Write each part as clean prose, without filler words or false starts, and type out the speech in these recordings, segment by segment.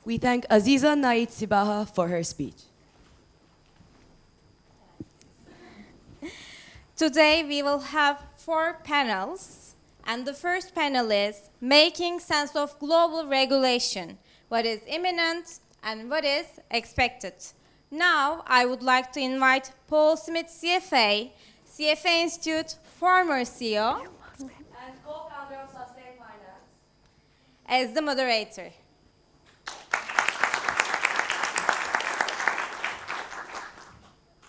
We thank Aziza Nait Sibaha for her speech. Today we will have 4 panels, and the first panel is Making Sense of Global Regulation, what is imminent and what is expected. Now I would like to invite Paul Smith, CFA, CFA Institute former CEO and co-founder of SustainFinance, as the moderator.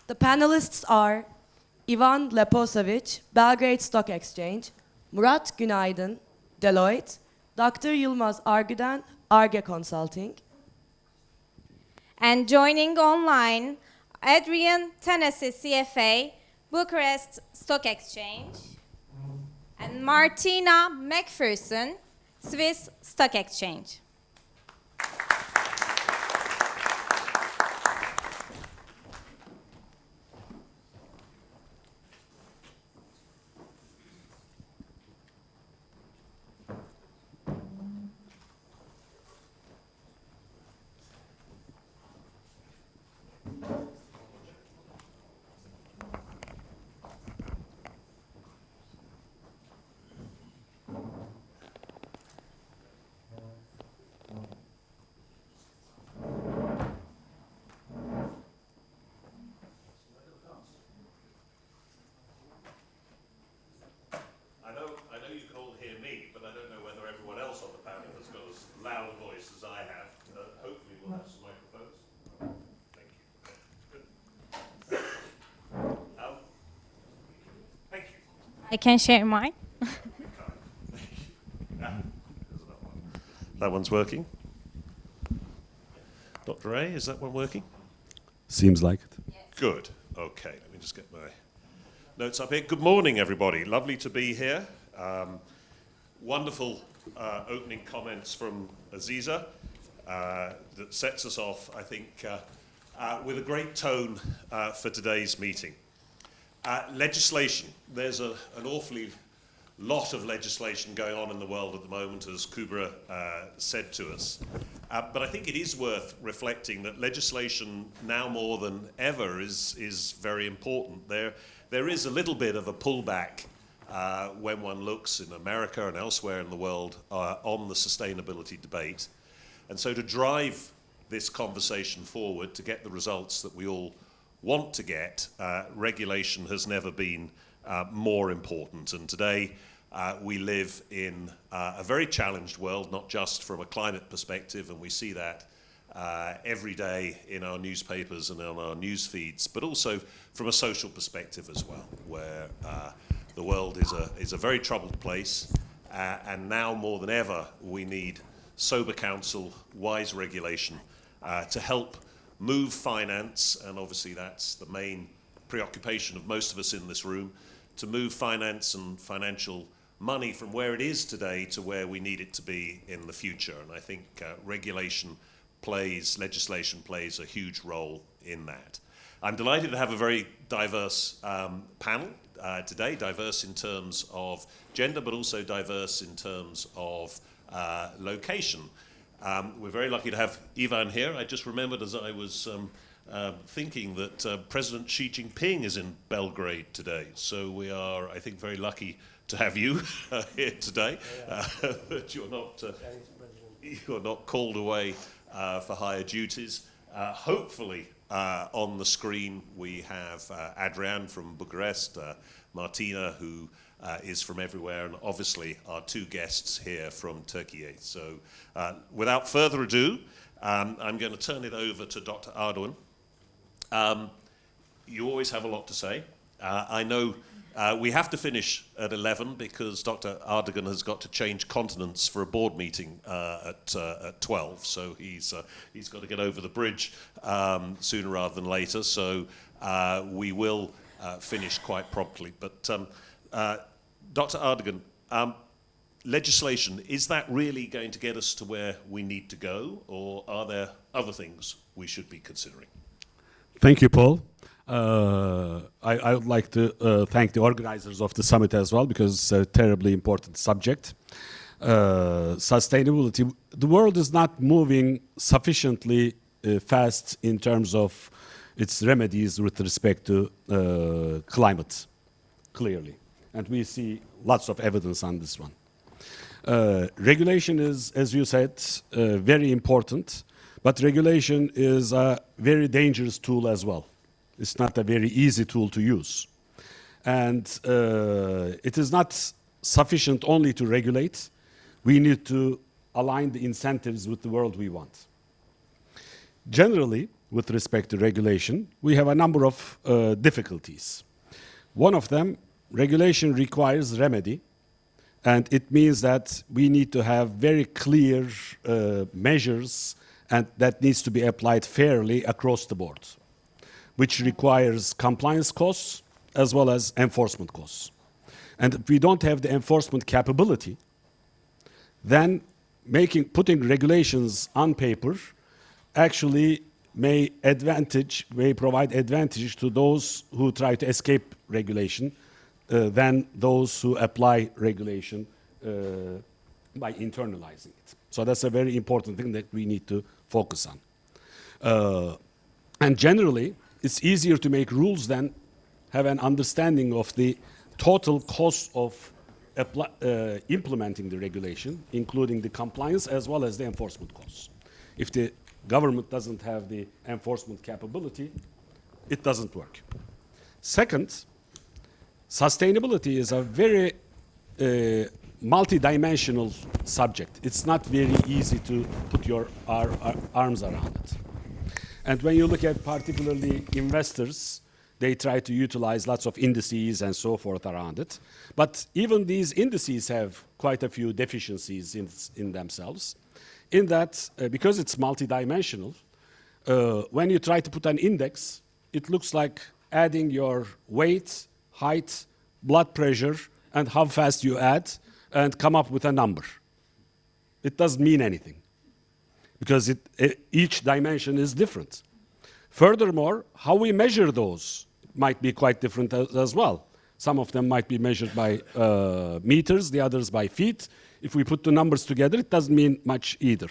The panelists are Ivan Leposavic, Belgrade Stock Exchange, Murat Günaydın, Deloitte, Dr. Yılmaz Arguden, Arge Consulting. And joining online, Adrian Tennessee, CFA, Bucharest Stock Exchange, and Martina McPherson, Swiss Stock Exchange. Loud a voice as I have. Hopefully we'll have some microphones. Thank you. Thank you. I can share mine. That one's working. Dr. A, is that one working? Seems like it. Yes. Good. Okay, let me just get my notes up here. Good morning, everybody. Lovely to be here. Wonderful opening comments from Aziza that sets us off, I think, with a great tone for today's meeting. Legislation. There's an awfully lot of legislation going on in the world at the moment, as Kubra said to us. But I think it is worth reflecting that legislation now more than ever is very important. There is a little bit of a pullback when one looks in America and elsewhere in the world on the sustainability debate. And so to drive this conversation forward, to get the results that we all want to get, regulation has never been more important. And today we live in a very challenged world, not just from a climate perspective, and we see that every day in our newspapers and on our news feeds, but also from a social perspective as well, where the world is a very troubled place, and now more than ever we need sober counsel, wise regulation to help move finance, and obviously that's the main preoccupation of most of us in this room, to move finance and financial money from where it is today to where we need it to be in the future. And I think legislation plays a huge role in that. I'm delighted to have a very diverse panel today, diverse in terms of gender, but also diverse in terms of location. We're very lucky to have Ivan here. I just remembered as I was thinking that President Xi Jinping is in Belgrade today. So we are, I think, very lucky to have you here today. But you're not called away for higher duties. Hopefully, on the screen we have Adrian from Bucharest, Martina, who is from everywhere, and obviously our 2 guests here from Turkey. So without further ado, I'm going to turn it over to Dr. Ardoğan. You always have a lot to say. I know we have to finish at 11 because Dr. Ardoğan has got to change continents for a board meeting at 12. So he's got to get over the bridge sooner rather than later. So we will finish quite promptly. But Dr. Ardoğan, legislation, is that really going to get us to where we need to go, or are there other things we should be considering? Thank you, Paul. I would like to thank the organizers of the summit as well, because it's a terribly important subject. sustainability, the world is not moving sufficiently fast in terms of its remedies with respect to climate, clearly. And we see lots of evidence on this one. Regulation is, as you said, very important, but regulation is a very dangerous tool as well. It's not a very easy tool to use. And it is not sufficient only to regulate. We need to align the incentives with the world we want. Generally, with respect to regulation, we have a number of difficulties. One of them, regulation requires remedy, and it means that we need to have very clear measures, and that needs to be applied fairly across the board, which requires compliance costs as well as enforcement costs. And if we don't have the enforcement capability, then putting regulations on paper actually may provide advantage to those who try to escape regulation than those who apply regulation by internalizing it. So that's a very important thing that we need to focus on. And generally, it's easier to make rules than have an understanding of the total cost of implementing the regulation, including the compliance as well as the enforcement costs. If the government doesn't have the enforcement capability, it doesn't work. Second, sustainability is a very multidimensional subject. It's not very easy to put your arms around it. And when you look at particularly investors, they try to utilize lots of indices and so forth around it. But even these indices have quite a few deficiencies in themselves, in that because it's multidimensional, when you try to put an index, it looks like adding your weight, height, blood pressure, and how fast you add, and come up with a number. It doesn't mean anything, because each dimension is different. Furthermore, how we measure those might be quite different as well. Some of them might be measured by meters, the others by feet. If we put the numbers together, it doesn't mean much either.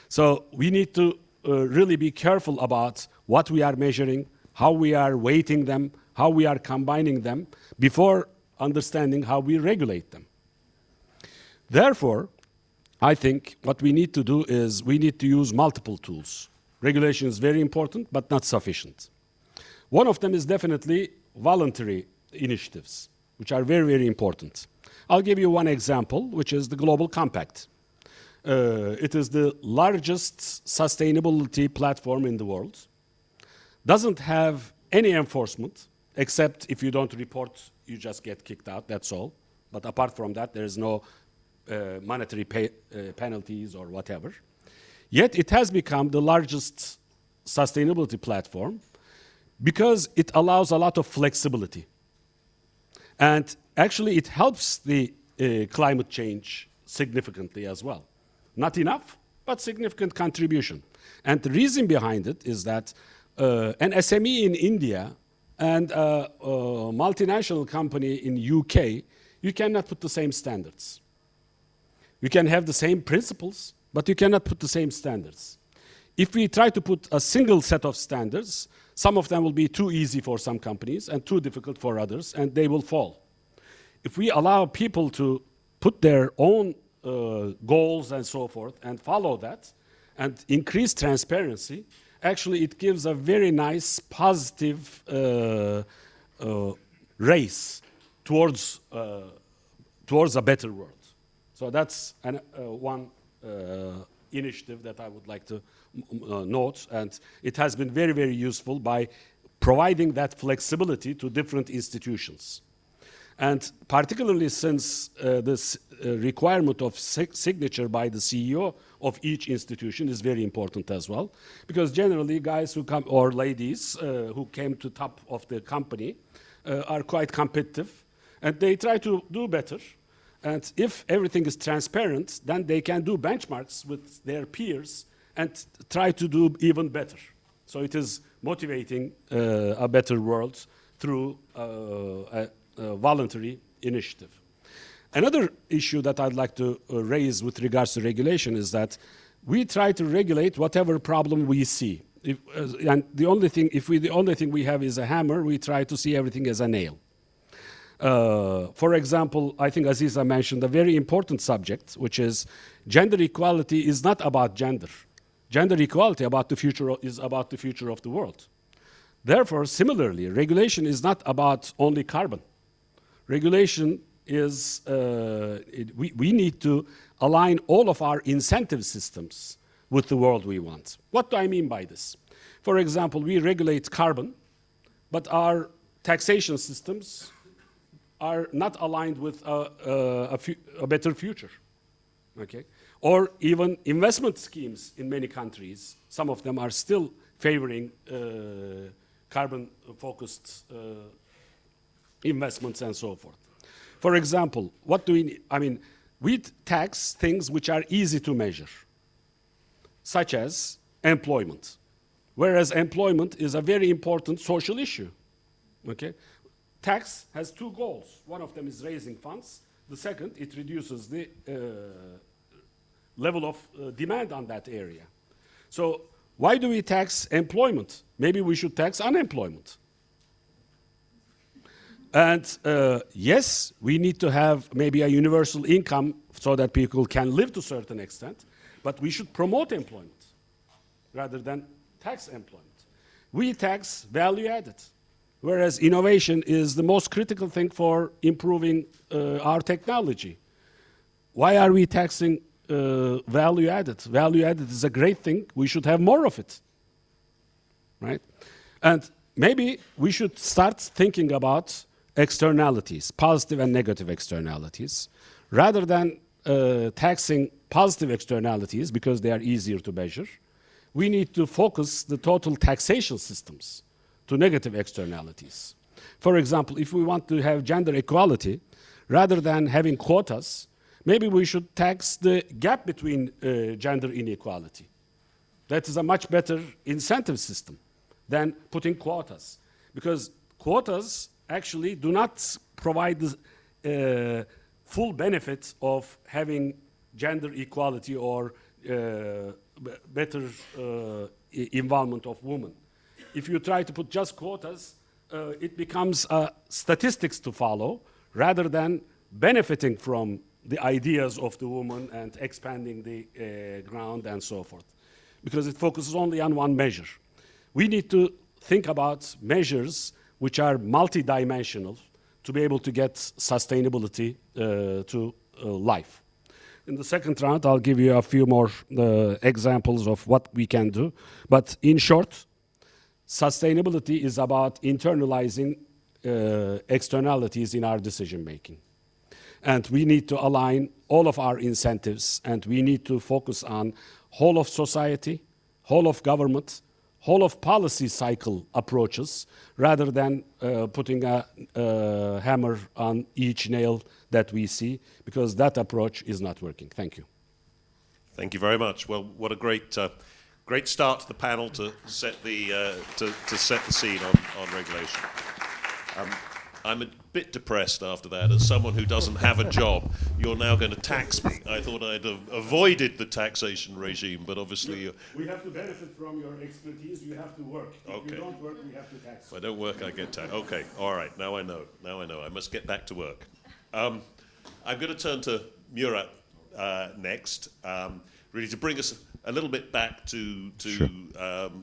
So we need to really be careful about what we are measuring, how we are weighting them, how we are combining them, before understanding how we regulate them. Therefore, I think what we need to do is we need to use multiple tools. Regulation is very important, but not sufficient. One of them is definitely voluntary initiatives, which are very, very important. I'll give you one example, which is the Global Compact. It is the largest sustainability platform in the world. Doesn't have any enforcement, except if you don't report, you just get kicked out, that's all. But apart from that, there is no monetary penalties or whatever. Yet it has become the largest sustainability platform because it allows a lot of flexibility. And actually it helps the climate change significantly as well. Not enough, but significant contribution. And the reason behind it is that an SME in India and a multinational company in UK, you cannot put the same standards. You can have the same principles, but you cannot put the same standards. If we try to put a single set of standards, some of them will be too easy for some companies and too difficult for others, and they will fall. If we allow people to put their own goals and so forth and follow that and increase transparency, actually it gives a very nice positive race towards a better world. So that's one initiative that I would like to note, and it has been very, very useful by providing that flexibility to different institutions. And particularly since this requirement of signature by the CEO of each institution is very important as well, because generally guys who come, or ladies who came to top of the company are quite competitive, and they try to do better. And if everything is transparent, then they can do benchmarks with their peers and try to do even better. So it is motivating a better world through a voluntary initiative. Another issue that I'd like to raise with regards to regulation is that we try to regulate whatever problem we see. And the only thing we have is a hammer, we try to see everything as a nail. For example, I think Aziza mentioned a very important subject, which is gender equality is not about gender. Gender equality is about the future of the world. Therefore, similarly, regulation is not about only carbon. Regulation is, we need to align all of our incentive systems with the world we want. What do I mean by this? For example, we regulate carbon, but our taxation systems are not aligned with a better future, okay? Or even investment schemes in many countries, some of them are still favoring carbon-focused investments and so forth. For example, what do we need? I mean, we tax things which are easy to measure, such as employment, whereas employment is a very important social issue, okay? Tax has two goals. One of them is raising funds. The second, it reduces the level of demand on that area. So why do we tax employment? Maybe we should tax unemployment. And yes, we need to have maybe a universal income so that people can live to a certain extent, but we should promote employment rather than tax employment. We tax value added, whereas innovation is the most critical thing for improving our technology. Why are we taxing value added? Value added is a great thing. We should have more of it, right? And maybe we should start thinking about externalities, positive and negative externalities, rather than taxing positive externalities because they are easier to measure. We need to focus the total taxation systems to negative externalities. For example, if we want to have gender equality, rather than having quotas, maybe we should tax the gap between gender inequality. That is a much better incentive system than putting quotas, because quotas actually do not provide the full benefit of having gender equality or better involvement of women. If you try to put just quotas, it becomes statistics to follow rather than benefiting from the ideas of the woman and expanding the ground and so forth, because it focuses only on one measure. We need to think about measures which are multidimensional to be able to get sustainability to life. In the second round, I'll give you a few more examples of what we can do. But in short, sustainability is about internalizing externalities in our decision making. And we need to align all of our incentives, and we need to focus on whole of society, whole of government, whole of policy cycle approaches, rather than putting a hammer on each nail that we see, because that approach is not working. Thank you. Thank you very much. Well, what a great great start to the panel to set the scene on regulation. I'm a bit depressed after that. As someone who doesn't have a job, you're now going to tax me. I thought I'd have avoided the taxation regime, but obviously... We have to benefit from your expertise. You have to work. Okay. If you don't work, we have to tax. If I don't work, I get taxed. Okay, all right, now I know. Now I know. I must get back to work. I'm going to turn to Murat next, really to bring us a little bit back to Sure.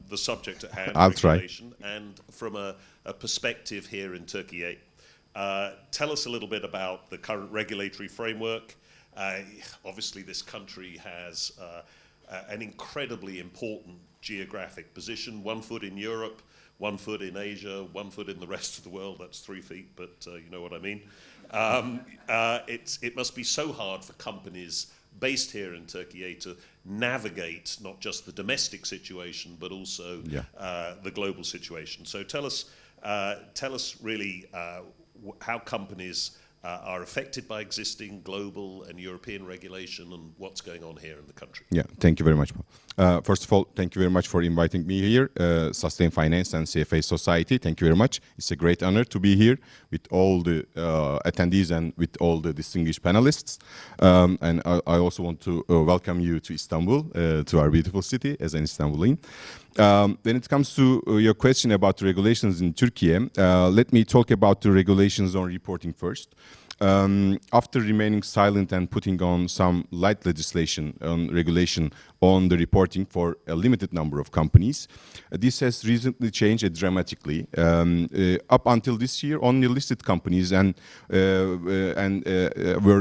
The subject at hand, I'll try. regulation, and from a perspective here in Turkey. Tell us a little bit about the current regulatory framework. Obviously, this country has an incredibly important geographic position, 1 foot in Europe, 1 foot in Asia, 1 foot in the rest of the world. That's 3 feet, but you know what I mean. It must be so hard for companies based here in Turkey to navigate not just the domestic situation, but also the global situation. So tell us really how companies are affected by existing global and European regulation and what's going on here in the country. Yeah, thank you very much, Paul. First of all, thank you very much for inviting me here, SustainFinance and CFA Society. Thank you very much. It's a great honor to be here with all the attendees and with all the distinguished panelists. And I also want to welcome you to Istanbul, to our beautiful city as an Istanbulian. When it comes to your question about the regulations in Turkey, let me talk about the regulations on reporting first. After remaining silent and putting on some light legislation on regulation on the reporting for a limited number of companies, this has recently changed dramatically. Up until this year, only listed companies were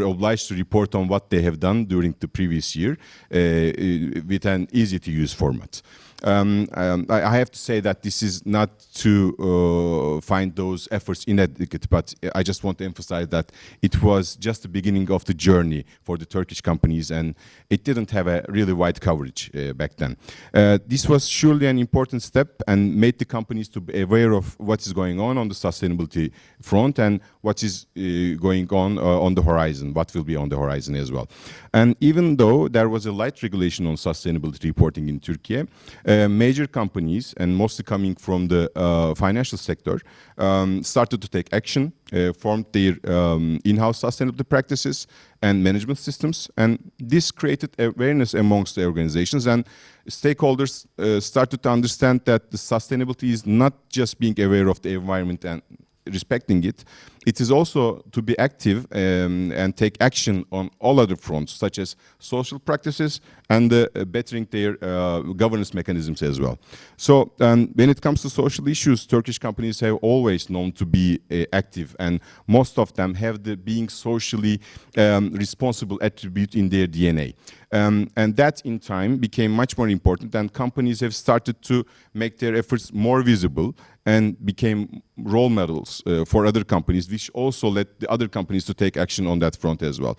obliged to report on what they have done during the previous year with an easy-to-use format. I have to say that this is not to find those efforts inadequate, but I just want to emphasize that it was just the beginning of the journey for the Turkish companies, and it didn't have a really wide coverage back then. This was surely an important step and made the companies to be aware of what is going on the sustainability front and what is going on the horizon, what will be on the horizon as well. And even though there was a light regulation on sustainability reporting in Turkey, major companies, and mostly coming from the financial sector, started to take action, formed their in-house sustainability practices and management systems, and this created awareness amongst the organizations, and stakeholders started to understand that the sustainability is not just being aware of the environment and respecting it, it is also to be active and take action on all other fronts, such as social practices and bettering their governance mechanisms as well. So when it comes to social issues, Turkish companies have always known to be active, and most of them have the being socially responsible attribute in their DNA. And that in time became much more important, and companies have started to make their efforts more visible and became role models for other companies, which also led the other companies to take action on that front as well.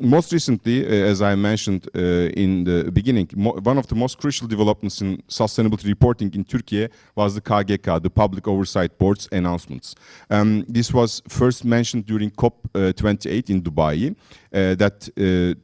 Most recently, as I mentioned in the beginning, one of the most crucial developments in sustainability reporting in Turkey was the KGK, the Public Oversight Board's announcements. This was first mentioned during COP28 in Dubai, that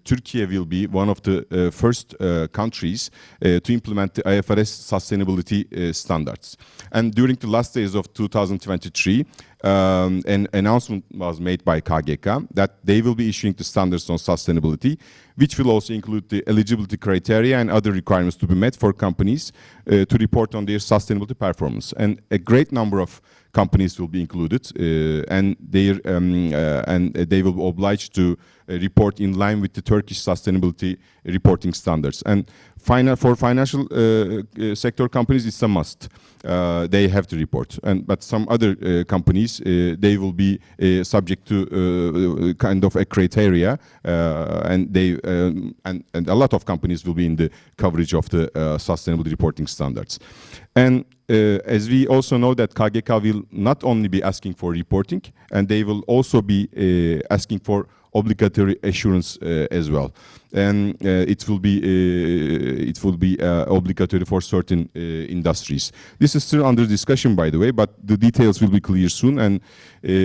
Turkey will be one of the first countries to implement the IFRS sustainability standards. And during the last days of 2023, an announcement was made by KGK that they will be issuing the standards on sustainability, which will also include the eligibility criteria and other requirements to be met for companies to report on their sustainability performance. And a great number of companies will be included, and they will be obliged to report in line with the Turkish sustainability reporting standards. And for financial sector companies, it's a must. They have to report. But some other companies, they will be subject to kind of a criteria, and a lot of companies will be in the coverage of the sustainability reporting standards. And as we also know that KGK will not only be asking for reporting, and they will also be asking for obligatory assurance as well, and it will be obligatory for certain industries. This is still under discussion, by the way, but the details will be clear soon, and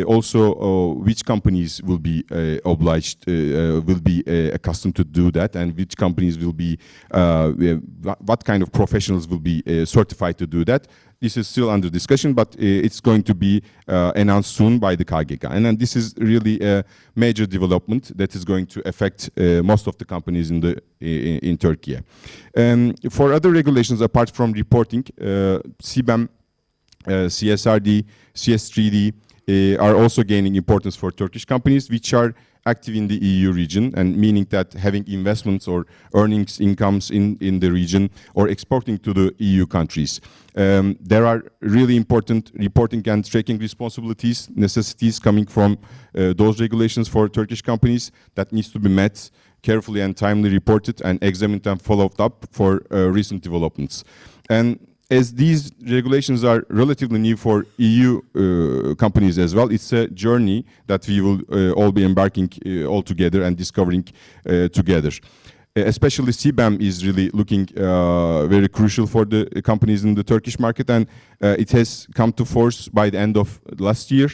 also which companies will be obliged, will be accustomed to do that, and which companies will be, what kind of professionals will be certified to do that. This is still under discussion, but it's going to be announced soon by the KGK. And this is really a major development that is going to affect most of the companies in Turkey. For other regulations, apart from reporting, CBAM, CSRD, CS3D are also gaining importance for Turkish companies, which are active in the EU region, and meaning that having investments or earnings incomes in the region or exporting to the EU countries. There are really important reporting and tracking responsibilities, necessities coming from those regulations for Turkish companies that needs to be met, carefully and timely reported and examined and followed up for recent developments. And as these regulations are relatively new for EU companies as well, it's a journey that we will all be embarking all together and discovering together. Especially CBAM is really looking very crucial for the companies in the Turkish market, and it has come to force by the end of last year.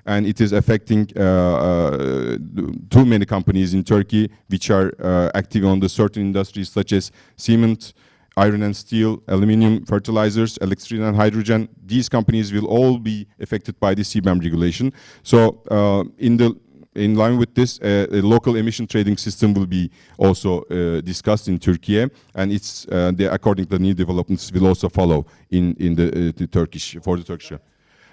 and it is affecting too many companies in Turkey which are active on the certain industries such as cement, iron and steel, aluminium, fertilizers, electricity and hydrogen. These companies will all be affected by the CBAM regulation. So in line with this, a local emission trading system will be also discussed in Turkey, and it's according to the new developments will also follow in the Turkish.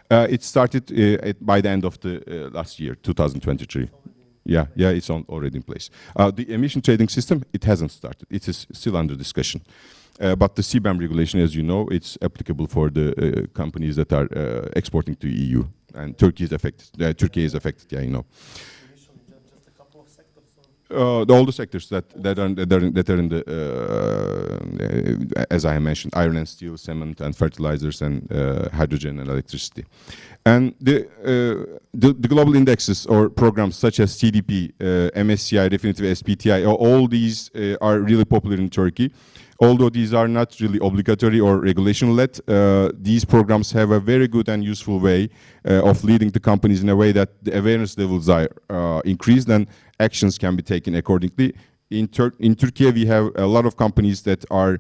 It started by the end of the last year, 2023. Yeah, it's already in place. The emission trading system, it hasn't started. It is still under discussion. But the CBAM regulation, as you know, it's applicable for the companies that are exporting to EU, and Turkey is affected. Turkey is affected. Yeah, you know. Just a couple of sectors. All the sectors that are in the, as I mentioned, iron and steel, cement and fertilizers, and hydrogen and electricity. And the global indexes or programs such as CDP, MSCI, Definitive SPTI, all these are really popular in Turkey. Although these are not really obligatory or regulation-led, these programs have a very good and useful way of leading the companies in a way that the awareness levels are increased and actions can be taken accordingly. In Turkey, we have a lot of companies that are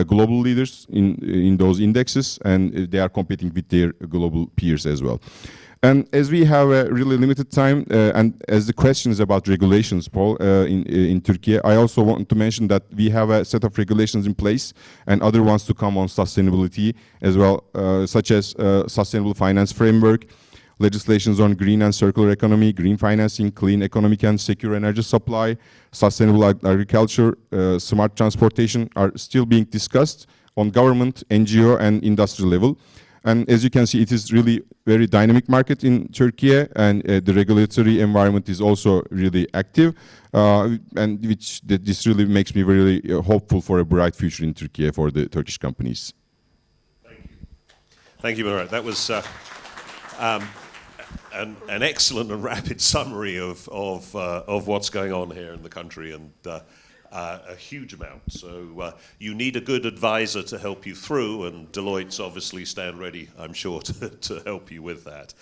global leaders in those indexes, and they are competing with their global peers as well. And as we have a really limited time, and as the question is about regulations, Paul, in Turkey, I also want to mention that we have a set of regulations in place and other ones to come on sustainability as well, such as Sustainable Finance Framework, legislations on green and circular economy, green financing, clean economic and secure energy supply, sustainable agriculture, smart transportation are still being discussed on government, NGO, and industry level. And as you can see, it is really very dynamic market in Turkey, and the regulatory environment is also really active, and this really makes me really hopeful for a bright future in Turkey for the Turkish companies. Thank you. Thank you, Murat. That was an excellent and rapid summary of what's going on here in the country, and a huge amount. So you need a good advisor to help you through, and Deloitte's obviously stand ready, I'm sure, to help you with that.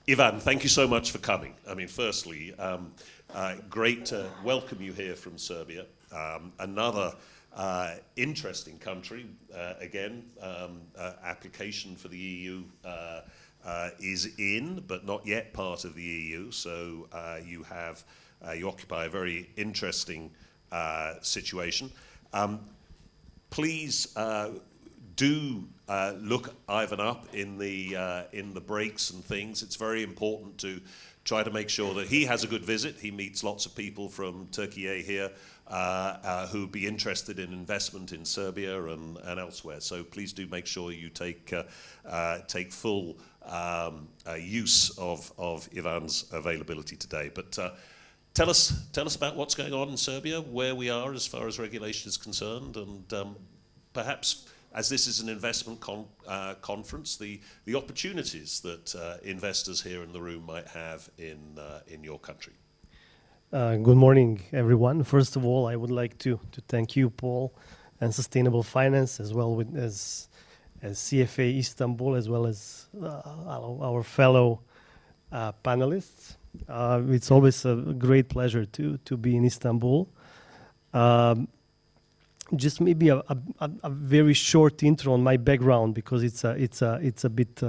Ivan, thank you so much for coming. I mean, firstly, great to welcome you here from Serbia. Another interesting country. Again, application for the EU is in, but not yet part of the EU. So you occupy a very interesting situation. Please do look Ivan up in the breaks and things. It's very important to try to make sure that he has a good visit. He meets lots of people from Turkey here who'd be interested in investment in Serbia and elsewhere. So please do make sure you take full use of Ivan's availability today. But tell us about what's going on in Serbia, where we are as far as regulation is concerned, and perhaps, as this is an investment conference, the opportunities that investors here in the room might have in your country. Good morning, everyone. First of all, I would like to thank you, Paul, and Sustainable Finance, as well as CFA Istanbul, as well as our fellow panelists. It's always a great pleasure to be in Istanbul. Just maybe a very short intro on my background, because it's a bit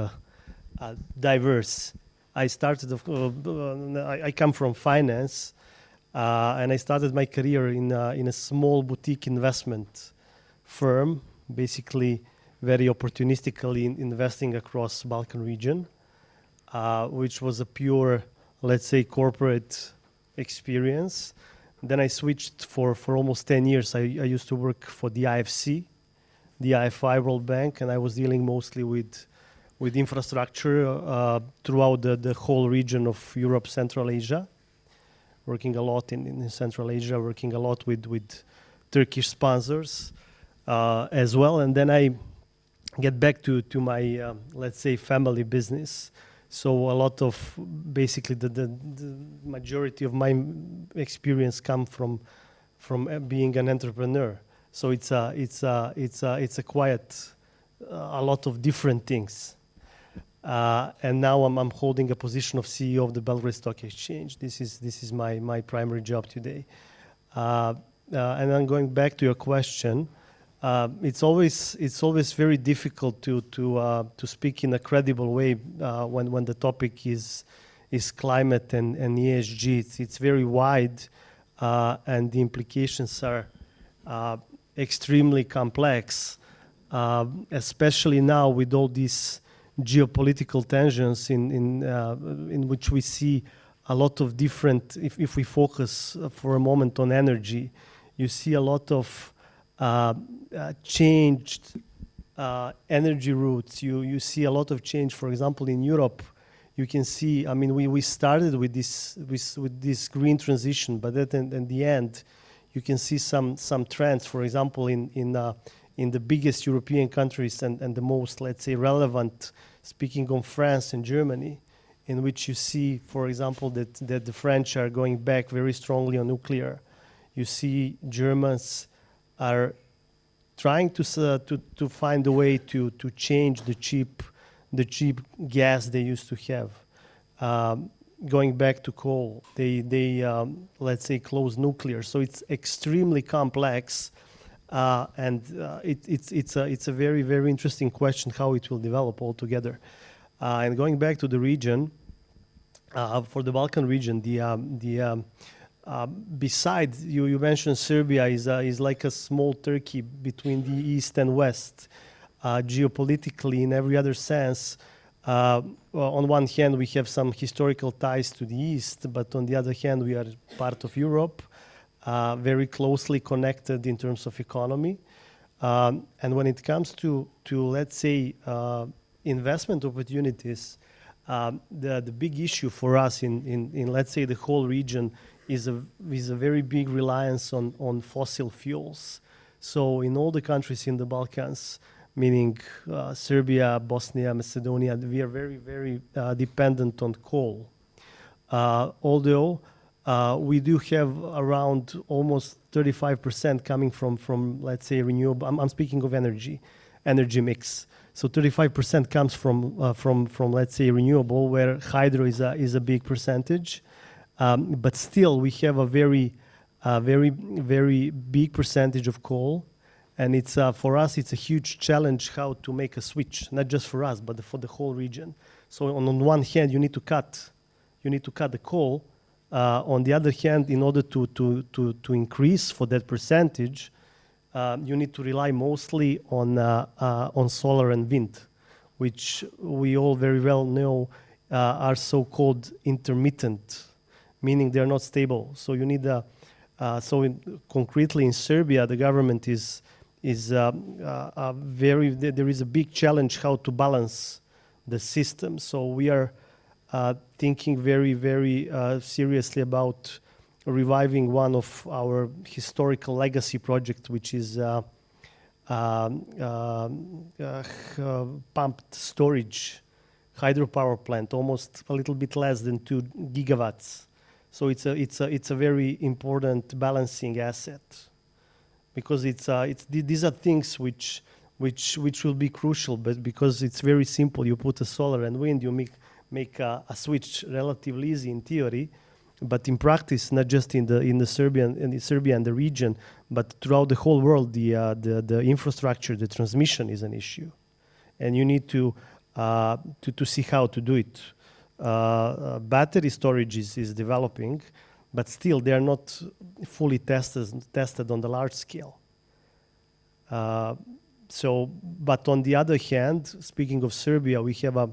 diverse. I come from finance, and I started my career in a small boutique investment firm, basically very opportunistically investing across Balkan region, which was a pure, let's say, corporate experience. Then I switched for almost 10 years. I used to work for the IFC, the IFI World Bank, and I was dealing mostly with infrastructure throughout the whole region of Europe, Central Asia, working a lot in Central Asia, working a lot with Turkish sponsors as well. And then I get back to my, let's say, family business. So a lot of, basically, the majority of my experience come from being an entrepreneur. So it's a quite a lot of different things. And now I'm holding a position of CEO of the Belgrade Stock Exchange. This is my primary job today. And then going back to your question, it's always very difficult to speak in a credible way when the topic is climate and ESG. It's very wide, and the implications are extremely complex, especially now with all these geopolitical tensions in which we see a lot of different. If we focus for a moment on energy, you see a lot of changed energy routes. You see a lot of change. For example, in Europe, you can see. I mean, we started with this green transition, but in the end, you can see some trends. For example, in the biggest European countries and the most, let's say, relevant, speaking of France and Germany, in which you see, for example, that the French are going back very strongly on nuclear. You see Germans are trying to find a way to change the cheap gas they used to have. Going back to coal, they let's say close nuclear. So it's extremely complex, and it's a very, very interesting question how it will develop altogether. And going back to the region, for the Balkan region, besides you mentioned Serbia is like a small Turkey between the east and west, geopolitically in every other sense. On one hand, we have some historical ties to the east, but on the other hand, we are part of Europe, very closely connected in terms of economy. And when it comes to let's say investment opportunities, the big issue for us in let's say the whole region is a very big reliance on fossil fuels. So in all the countries in the Balkans, meaning Serbia, Bosnia, Macedonia, we are very, very dependent on coal. Although we do have around almost 35% coming from let's say renewable. I'm speaking of energy mix. So 35% comes from let's say renewable, where hydro is a big percentage. But still, we have a very, very big percentage of coal, and it's for us it's a huge challenge how to make a switch, not just for us but for the whole region. So on one hand, you need to cut the coal. On the other hand, in order to increase for that percentage, you need to rely mostly on solar and wind, which we all very well know are so-called intermittent, meaning they're not stable. So you need concretely in Serbia, the government is there is a big challenge how to balance the system. So we are thinking very, very seriously about reviving one of our historical legacy projects, which is pumped storage hydropower plant, almost a little bit less than 2 gigawatts. So it's a very important balancing asset, because these are things which will be crucial, but because it's very simple, you put a solar and wind, you make a switch relatively easy in theory, but in practice, not just in Serbia and the region, but throughout the whole world, the infrastructure, the transmission is an issue, and you need to see how to do it. Battery storage is developing, but still they are not fully tested on the large scale. But on the other hand, speaking of Serbia, we have a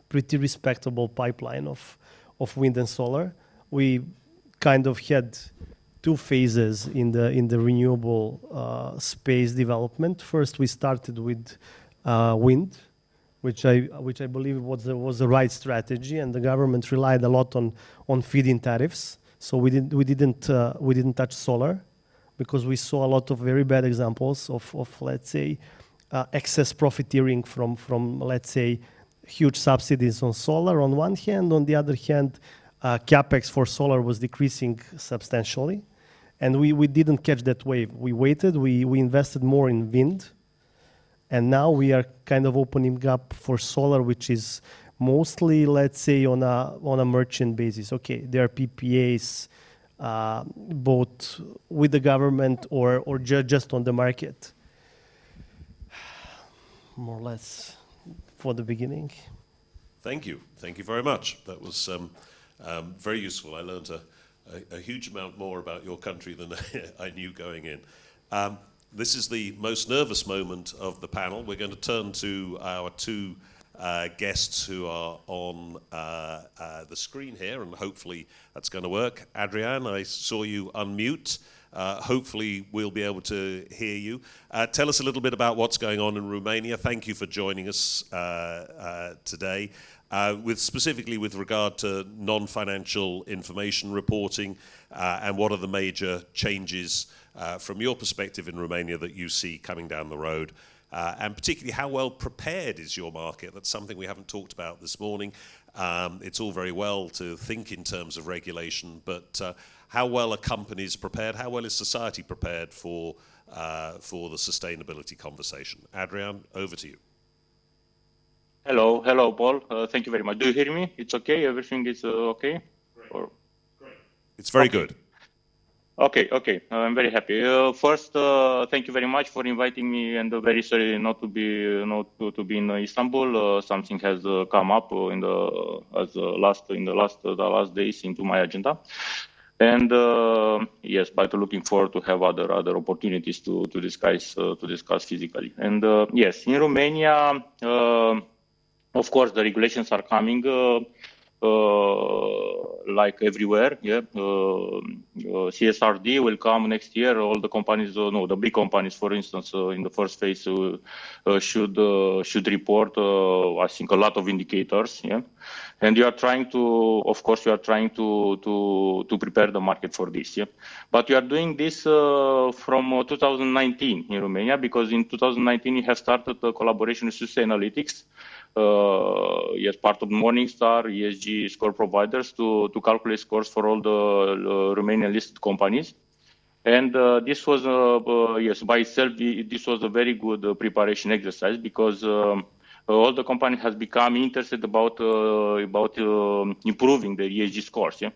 pretty respectable pipeline of wind and solar. We kind of had two phases in the renewable space development. First, we started with wind, which I believe was the right strategy, and the government relied a lot on feed-in tariffs. So we didn't touch solar, because we saw a lot of very bad examples of let's say excess profiteering from let's say huge subsidies on solar on one hand. On the other hand, capex for solar was decreasing substantially, and we didn't catch that wave. We waited. We invested more in wind. And now we are kind of opening up for solar, which is mostly, let's say, on a merchant basis. Okay, there are PPAs both with the government or just on the market. More or less for the beginning. Thank you. Thank you very much. That was very useful. I learned a huge amount more about your country than I knew going in. This is the most nervous moment of the panel. We're going to turn to our two guests who are on the screen here, and hopefully that's going to work. Adrian, I saw you unmute. Hopefully we'll be able to hear you. Tell us a little bit about what's going on in Romania. Thank you for joining us today. Specifically with regard to non-financial information reporting, and what are the major changes from your perspective in Romania that you see coming down the road, and particularly how well prepared is your market? That's something we haven't talked about this morning. It's all very well to think in terms of regulation, but how well are companies prepared? How well is society prepared for the sustainability conversation? Adrian, over to you. Hello, Paul. Thank you very much. Do you hear me? It's okay? Everything is okay? Great. It's very good. Okay. I'm very happy. First, thank you very much for inviting me, and very sorry not to be in Istanbul. Something has come up in the last days into my agenda. And yes, but looking forward to have other opportunities to discuss physically. And yes, in Romania, of course, the regulations are coming like everywhere. Yeah, CSRD will come next year. All the companies, the big companies, for instance, in the first phase, should report. I think a lot of indicators. Yeah, and you are trying to prepare the market for this. Yeah, but you are doing this from 2019 in Romania, because in 2019 you have started a collaboration with Sustainalytics. Yes, part of Morningstar, ESG score providers, to calculate scores for all the Romanian listed companies. And this was, yes, by itself, this was a very good preparation exercise, because all the company has become interested about improving the ESG scores. Yeah.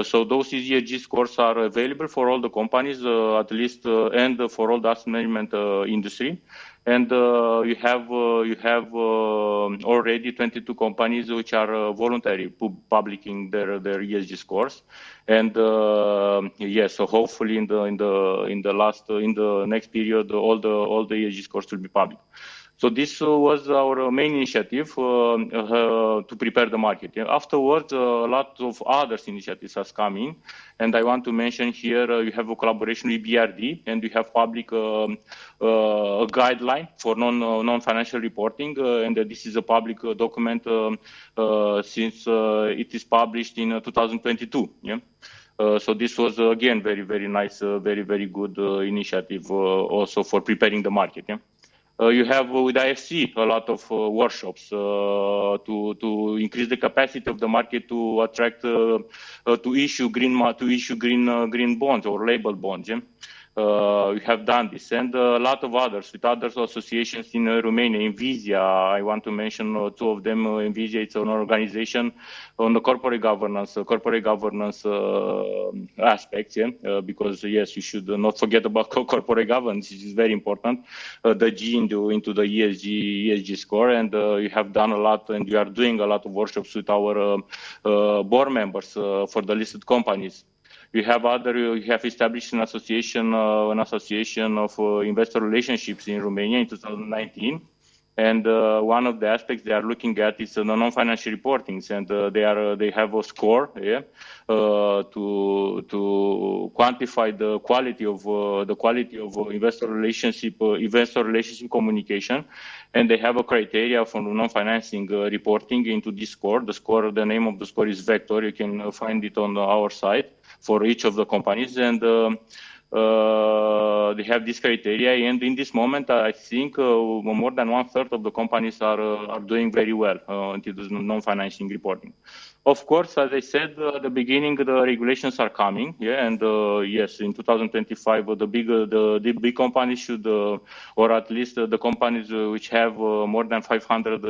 So those ESG scores are available for all the companies, at least, and for all the asset management industry. And you have already 22 companies which are voluntary publishing their ESG scores. And yes, so hopefully in the next period, all the ESG scores will be public. So this was our main initiative to prepare the market. Yeah. Afterwards, a lot of other initiatives has come in, and I want to mention here you have a collaboration with BRD, and we have public a guideline for non-financial reporting, and this is a public document since it is published in 2022. Yeah. So this was again very nice, very good initiative also for preparing the market. Yeah. You have with IFC a lot of workshops to increase the capacity of the market to attract to issue green bonds or labeled bonds. Yeah? We have done this, and a lot of others with other associations in Romania. Envisia, I want to mention two of them. Envisia, it's an organization on the corporate governance aspects. Yeah? Because yes, you should not forget about corporate governance. It is very important. The G into the ESG score, and you have done a lot, and you are doing a lot of workshops with our board members for the listed companies. You have established an association of investor relationships in Romania in 2019, and one of the aspects they are looking at is the non-financial reportings, and they have a score, yeah, to quantify the quality of investor relationship communication, and they have a criteria for non-financing reporting into this score. The name of the score is Vector. You can find it on our site for each of the companies, and they have this criteria. And in this moment, I think more than 1/3 of the companies are doing very well into the non-financing reporting. Of course, as I said at the beginning, the regulations are coming, yeah, and yes, in 2025, the big companies should, or at least the companies which have more than 500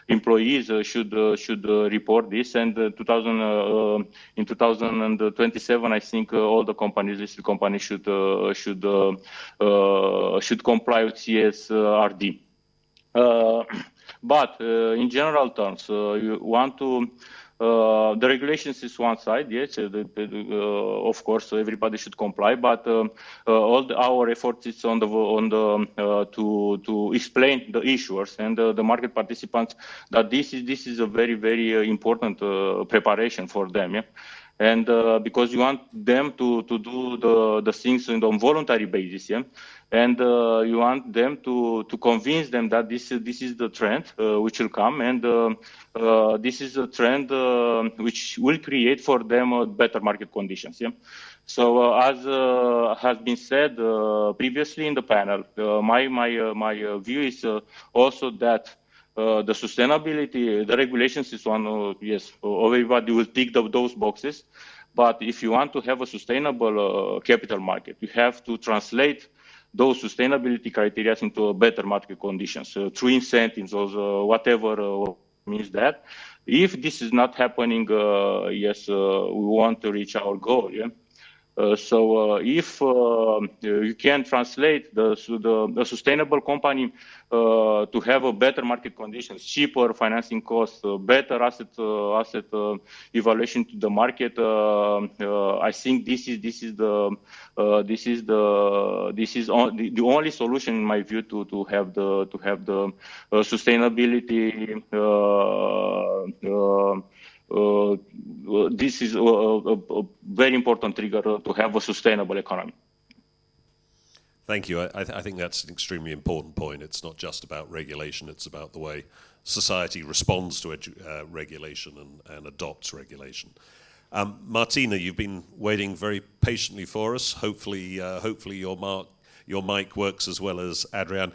employees should report this, and in 2027, I think all the companies, listed companies, should comply with CSRD. But in general terms, you want to. The regulations is one side, yes. Of course, everybody should comply, but all our efforts is on the to explain the issuers and the market participants that this is a very important preparation for them, yeah. And because you want them to do the things on a voluntary basis, yeah. And you want them to convince them that this is the trend which will come, and this is a trend which will create for them better market conditions. Yeah. So as has been said previously in the panel, my view is also that the sustainability, the regulations is one. Yes, everybody will tick those boxes, but if you want to have a sustainable capital market, you have to translate those sustainability criteria into a better market conditions through incentives or whatever means that. If this is not happening, yes, we want to reach our goal. Yeah. So if you can translate the sustainable company to have a better market conditions, cheaper financing costs, better asset evaluation to the market, I think this is the only solution in my view to have the sustainability. This is a very important trigger to have a sustainable economy. Thank you. I think that's an extremely important point. It's not just about regulation, it's about the way society responds to regulation and adopts regulation. Martina, you've been waiting very patiently for us. Hopefully your mic works as well as Adrian.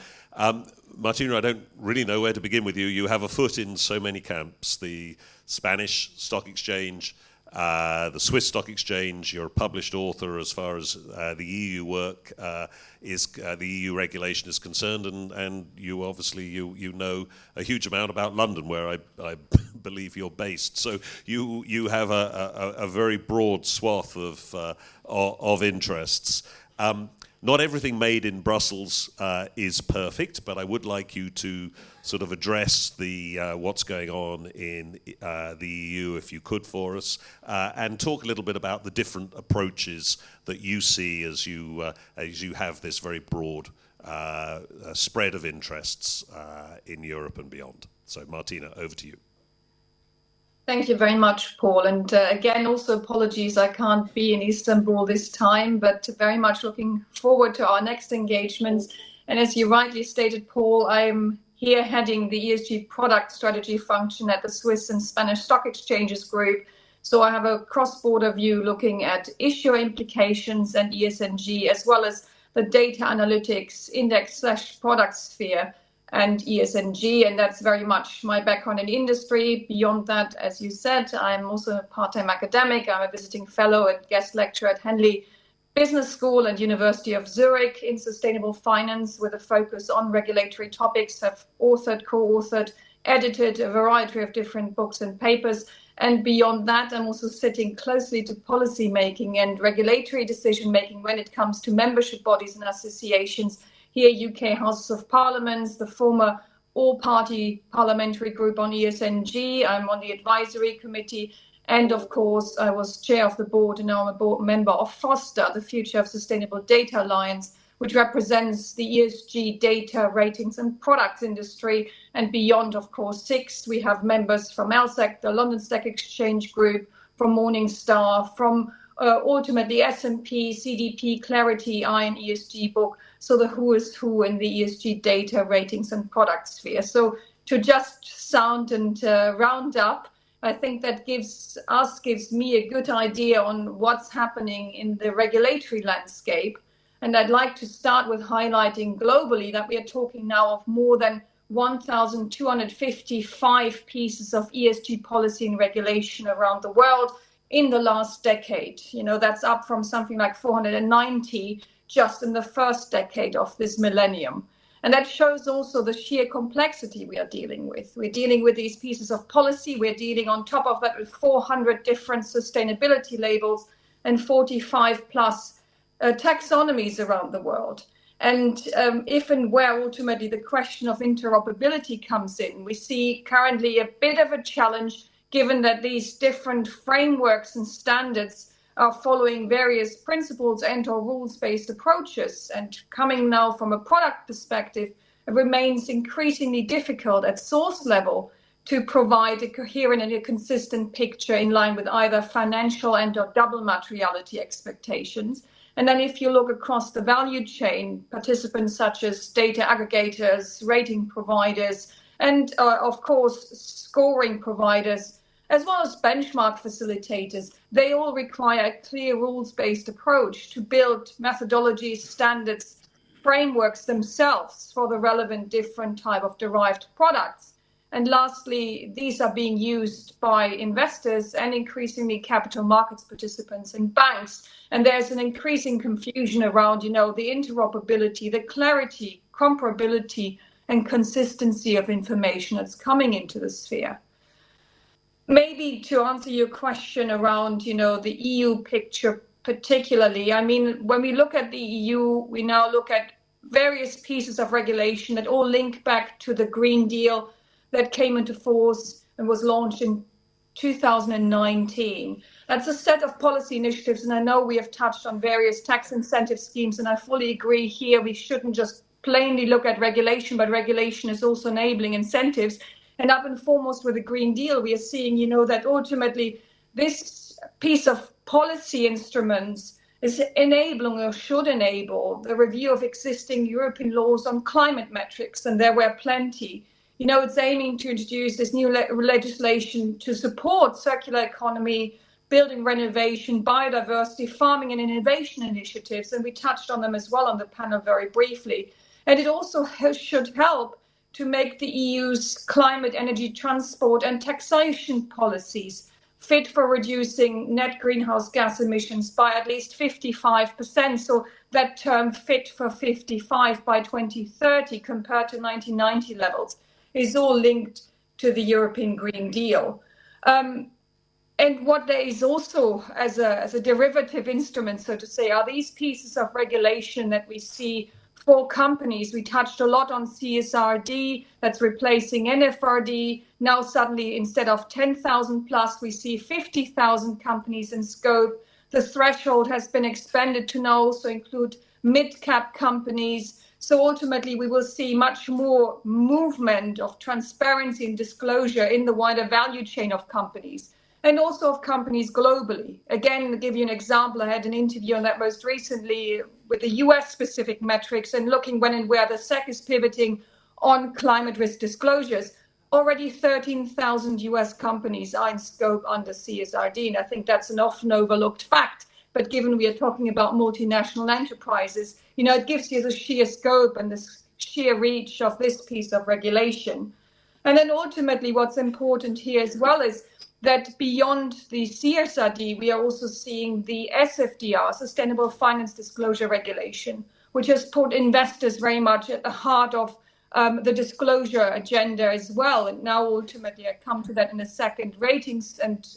Martina, I don't really know where to begin with you. You have a foot in so many camps, the Spanish Stock Exchange, the Swiss Stock Exchange. You're a published author as far as the EU work the EU regulation is concerned, and you obviously you know a huge amount about London, where I believe you're based. So you have a very broad swath of interests. Not everything made in Brussels is perfect, but I would like you to sort of address what's going on in the EU, if you could, for us, and talk a little bit about the different approaches that you see as you have this very broad spread of interests in Europe and beyond. So, Martina, over to you. Thank you very much, Paul. And again, also apologies, I can't be in Istanbul this time, but very much looking forward to our next engagements. And as you rightly stated, Paul, I'm here heading the ESG product strategy function at the Swiss and Spanish Stock Exchanges Group. So I have a cross-border view looking at issuer implications and ESG, as well as the data analytics, index/product sphere, and ESG, and that's very much my background in industry. Beyond that, as you said, I'm also a part-time academic. I'm a visiting fellow and guest lecturer at Henley Business School and University of Zurich in sustainable finance with a focus on regulatory topics. Have authored, co-authored, edited a variety of different books and papers. And beyond that, I'm also sitting closely to policy making and regulatory decision making when it comes to membership bodies and associations. Here, UK Houses of Parliaments, the former all-party parliamentary group on ESG. I'm on the advisory committee. And of course, I was chair of the board, and now I'm a board member of FOSTA, the Future of Sustainable Data Alliance, which represents the ESG data ratings and products industry. And beyond, of course, SIX, we have members from LSEC, the London Stock Exchange Group, from Morningstar, from ultimately S&P, CDP, Clarity, and ESG book. So the who is who in the ESG data ratings and product sphere. So to just sound and round up, I think that gives me a good idea on what's happening in the regulatory landscape. And I'd like to start with highlighting globally that we are talking now of more than 1,255 pieces of ESG policy and regulation around the world in the last decade. You know, that's up from something like 490 just in the first decade of this millennium. And that shows also the sheer complexity we are dealing with. We're dealing with these pieces of policy. We're dealing on top of that with 400 different sustainability labels and 45 plus taxonomies around the world. And if and where ultimately the question of interoperability comes in, we see currently a bit of a challenge given that these different frameworks and standards are following various principles and or rules-based approaches. And coming now from a product perspective, it remains increasingly difficult at source level to provide a coherent and a consistent picture in line with either financial and or double materiality expectations. And then if you look across the value chain, participants such as data aggregators, rating providers, and of course, scoring providers, as well as benchmark facilitators, they all require a clear rules-based approach to build methodologies, standards, frameworks themselves for the relevant different type of derived products. And lastly, these are being used by investors and increasingly capital markets participants and banks. And there's an increasing confusion around, you know, the interoperability, the clarity, comparability, and consistency of information that's coming into the sphere. Maybe to answer your question around, you know, the EU picture particularly, I mean, when we look at the EU, we now look at various pieces of regulation that all link back to the Green Deal that came into force and was launched in 2019. That's a set of policy initiatives, and I know we have touched on various tax incentive schemes, and I fully agree here we shouldn't just plainly look at regulation, but regulation is also enabling incentives. And up and foremost with the Green Deal, we are seeing, you know, that ultimately this piece of policy instruments is enabling or should enable the review of existing European laws on climate metrics, and there were plenty. You know, it's aiming to introduce this new legislation to support circular economy, building renovation, biodiversity, farming and innovation initiatives, and we touched on them as well on the panel very briefly. And it also should help to make the EU's climate, energy, transport and taxation policies fit for reducing net greenhouse gas emissions by at least 55%. So that term fit for 55 by 2030 compared to 1990 levels is all linked to the European Green Deal. And what there is also as a derivative instrument, so to say, are these pieces of regulation that we see for companies. We touched a lot on CSRD, that's replacing NFRD. Now suddenly, instead of 10,000 plus, we see 50,000 companies in scope. The threshold has been expanded to now also include mid-cap companies. So ultimately, we will see much more movement of transparency and disclosure in the wider value chain of companies, and also of companies globally. Again, to give you an example, I had an interview on that most recently with the US-specific metrics and looking when and where the SEC is pivoting on climate risk disclosures. Already 13,000 US companies are in scope under CSRD, and I think that's an often overlooked fact. But given we are talking about multinational enterprises, you know, it gives you the sheer scope and the sheer reach of this piece of regulation. And then ultimately what's important here as well is that beyond the CSRD, we are also seeing the SFDR, Sustainable Finance Disclosure Regulation, which has put investors very much at the heart of the disclosure agenda as well. And now ultimately, I come to that in a second, ratings and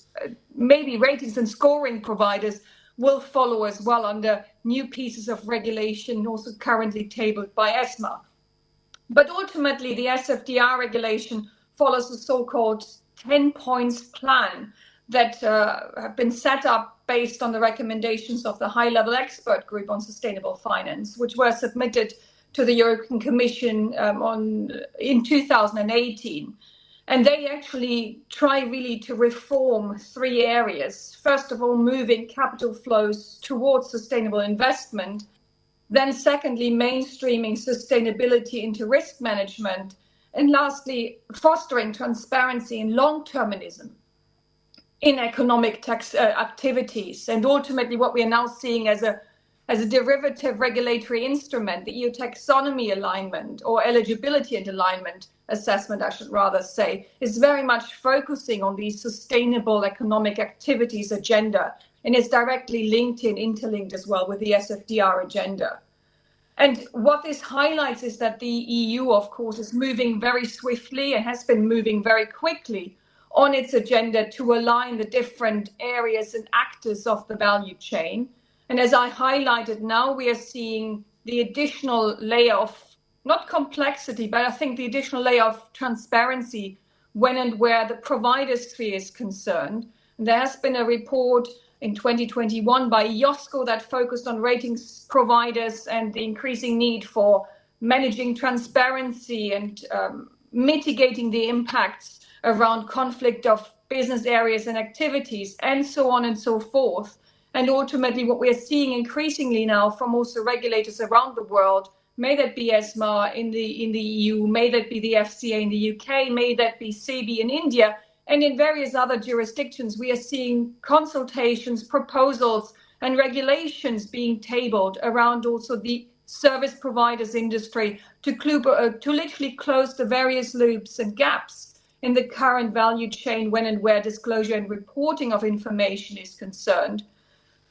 maybe ratings and scoring providers will follow as well under new pieces of regulation also currently tabled by ESMA. But ultimately, the SFDR regulation follows a so-called 10 points plan that have been set up based on the recommendations of the high-level expert group on sustainable finance, which were submitted to the European Commission in 2018. And they actually try really to reform three areas. First of all, moving capital flows towards sustainable investment. Then secondly, mainstreaming sustainability into risk management. And lastly, fostering transparency and long-termism in economic tax activities. And ultimately, what we are now seeing as as a derivative regulatory instrument, the EU taxonomy alignment or eligibility and alignment assessment, I should rather say, is very much focusing on the sustainable economic activities agenda and is directly linked and interlinked as well with the SFDR agenda. And what this highlights is that the EU, of course, is moving very swiftly and has been moving very quickly on its agenda to align the different areas and actors of the value chain. And as I highlighted, now we are seeing the additional layer of, not complexity, but I think the additional layer of transparency when and where the provider sphere is concerned. And there has been a report in 2021 by IOSCO that focused on ratings providers and the increasing need for managing transparency and mitigating the impacts around conflict of business areas and activities, and so on and so forth. And ultimately, what we're seeing increasingly now from also regulators around the world, may that be ESMA in the EU, may that be the FCA in the UK, may that be SEBI in India, and in various other jurisdictions, we are seeing consultations, proposals, and regulations being tabled around also the service providers industry to literally close the various loops and gaps in the current value chain when and where disclosure and reporting of information is concerned.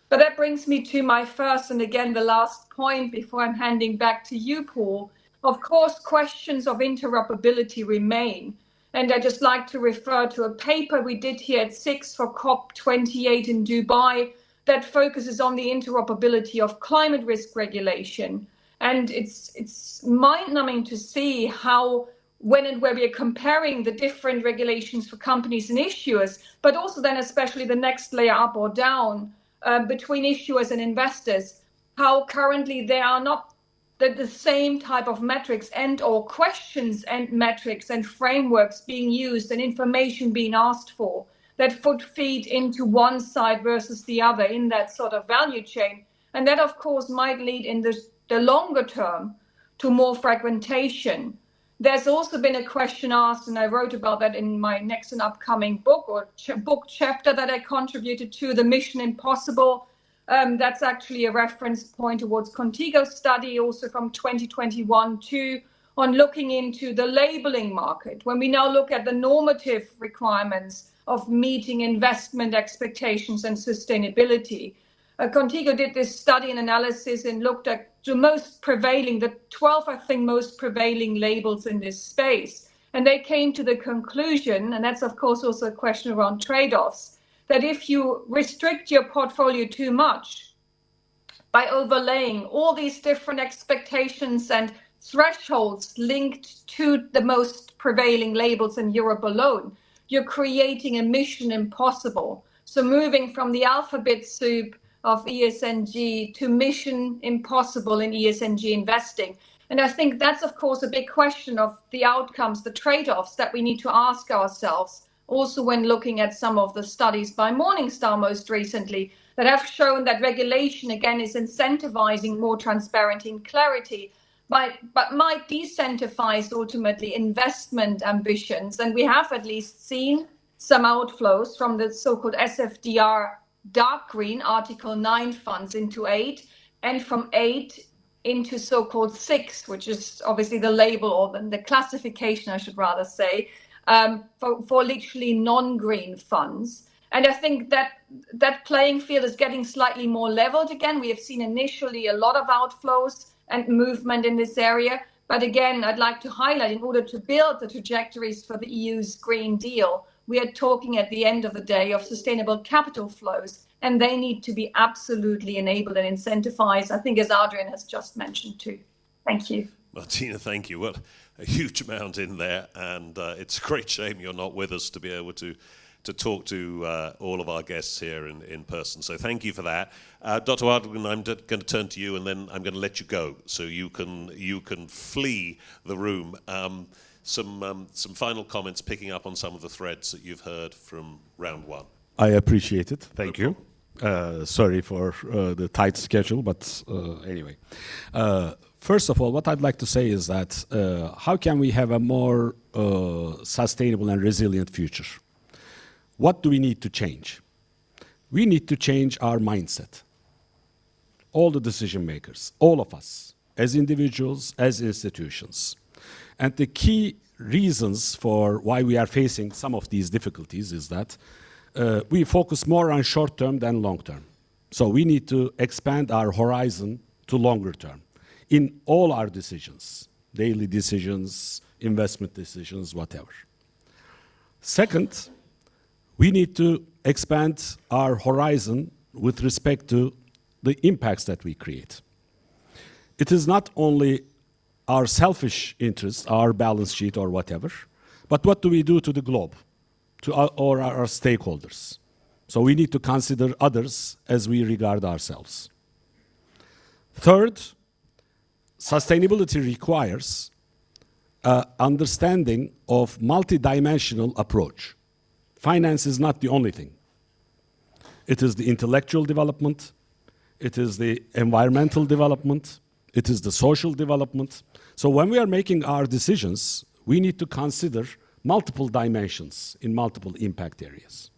But that brings me to my first and again the last point before I'm handing back to you, Paul. Of course, questions of interoperability remain. And I'd just like to refer to a paper we did here at 6 for COP28 in Dubai that focuses on the interoperability of climate risk regulation. And it's mind-numbing to see how when and where we are comparing the different regulations for companies and issuers, but also then especially the next layer up or down between issuers and investors, how currently there are not the same type of metrics and or questions and metrics and frameworks being used and information being asked for that would feed into one side versus the other in that sort of value chain. And that, of course, might lead in the longer term to more fragmentation. There's also been a question asked, and I wrote about that in my next and upcoming book or book chapter that I contributed to, the Mission Impossible. That's actually a reference point towards Contigo's study, also from 2021 too, on looking into the labeling market. When we now look at the normative requirements of meeting investment expectations and sustainability, Contigo did this study and analysis and looked at the most prevailing, the 12, I think, most prevailing labels in this space. And they came to the conclusion, and that's of course also a question around trade-offs, that if you restrict your portfolio too much by overlaying all these different expectations and thresholds linked to the most prevailing labels in Europe alone, you're creating a mission impossible. So moving from the alphabet soup of ESG to mission impossible in ESG investing. And I think that's, of course, a big question of the outcomes, the trade-offs that we need to ask ourselves. Also, when looking at some of the studies by Morningstar most recently that have shown that regulation, again, is incentivizing more transparency and clarity, but might decentivize ultimately investment ambitions. And we have at least seen some outflows from the so-called SFDR dark green Article 9 funds into 8, and from 8 into so-called 6, which is obviously the label or the classification, I should rather say, for literally non-green funds. And I think that playing field is getting slightly more leveled again. We have seen initially a lot of outflows and movement in this area. But again, I'd like to highlight, in order to build the trajectories for the EU's Green Deal, we are talking at the end of the day of sustainable capital flows, and they need to be absolutely enabled and incentivized, I think, as Adrian has just mentioned too. Thank you. Martina, thank you. Well, a huge amount in there, and it's a great shame you're not with us to be able to talk to all of our guests here in person. So thank you for that. Dr. Adrian, I'm going to turn to you, and then I'm going to let you go so you can flee the room. Some final comments picking up on some of the threads that you've heard from round one. I appreciate it. Thank you. Sorry for the tight schedule, but anyway. First of all, what I'd like to say is that how can we have a more sustainable and resilient future? What do we need to change? We need to change our mindset. all the decision makers, all of us, as individuals, as institutions. And the key reasons for why we are facing some of these difficulties is that we focus more on short term than long term. So we need to expand our horizon to longer term in all our decisions, daily decisions, investment decisions, whatever. Second, we need to expand our horizon with respect to the impacts that we create. It is not only our selfish interests, our balance sheet or whatever, but what do we do to the globe, to our stakeholders? So we need to consider others as we regard ourselves. Third, sustainability requires an understanding of multidimensional approach. Finance is not the only thing. It is the intellectual development, it is the environmental development, it is the social development. So when we are making our decisions, we need to consider multiple dimensions in multiple impact areas.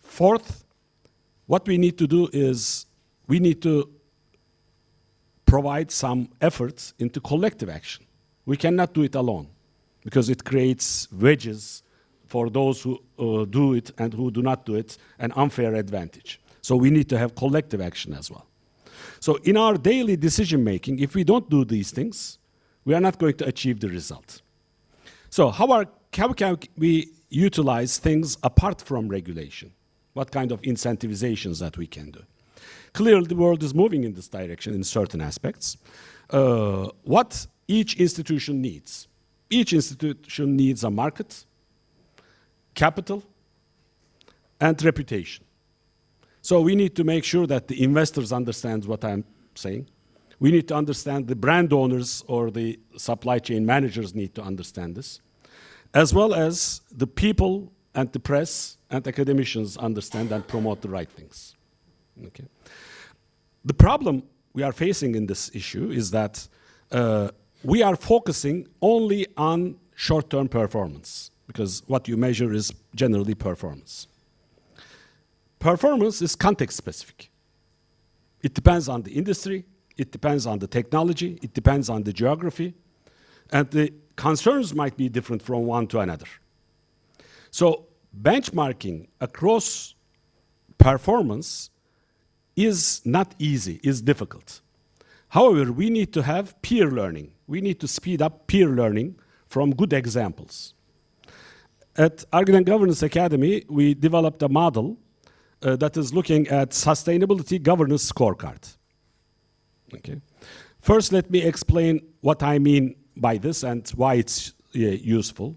Fourth, what we need to do is we need to provide some efforts into collective action. We cannot do it alone because it creates wedges for those who do it and who do not do it, an unfair advantage. So we need to have collective action as well. So in our daily decision making, if we don't do these things, we are not going to achieve the result. So how can we utilize things apart from regulation? What kind of incentivizations that we can do? Clearly, the world is moving in this direction in certain aspects. What each institution needs. Each institution needs a market, capital, and reputation. So we need to make sure that the investors understand what I'm saying. We need to understand, the brand owners or the supply chain managers need to understand this, as well as the people and the press and academicians understand and promote the right things. Okay. The problem we are facing in this issue is that we are focusing only on short-term performance, because what you measure is generally performance. Performance is context-specific. It depends on the industry, it depends on the technology, it depends on the geography, and the concerns might be different from one to another. So benchmarking across performance is not easy, is difficult. However, we need to have peer learning. We need to speed up peer learning from good examples. At Argon Governance Academy, we developed a model that is looking at sustainability governance scorecard. Okay. First, let me explain what I mean by this and why it's useful.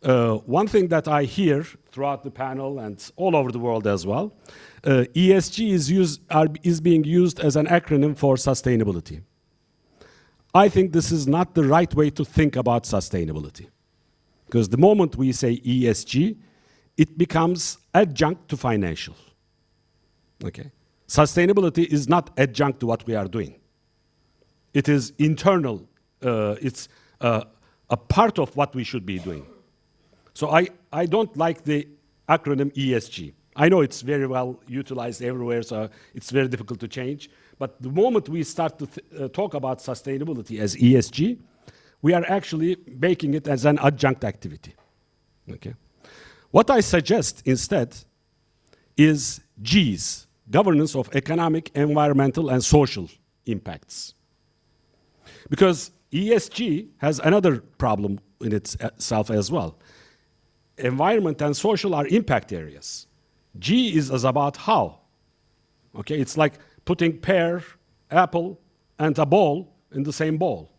One thing that I hear throughout the panel and all over the world as well, ESG is being used as an acronym for sustainability. I think this is not the right way to think about sustainability. Because the moment we say ESG, it becomes adjunct to financial. Okay. Sustainability is not adjunct to what we are doing. It is internal. It's a part of what we should be doing. So I don't like the acronym ESG. I know it's very well utilized everywhere, so it's very difficult to change. But the moment we start to talk about sustainability as ESG, we are actually making it as an adjunct activity. Okay. What I suggest instead is G's, governance of economic, environmental, and social impacts. Because ESG has another problem in itself as well. Environment and social are impact areas. G is about how. Okay, it's like putting pear, apple, and a ball in the same bowl.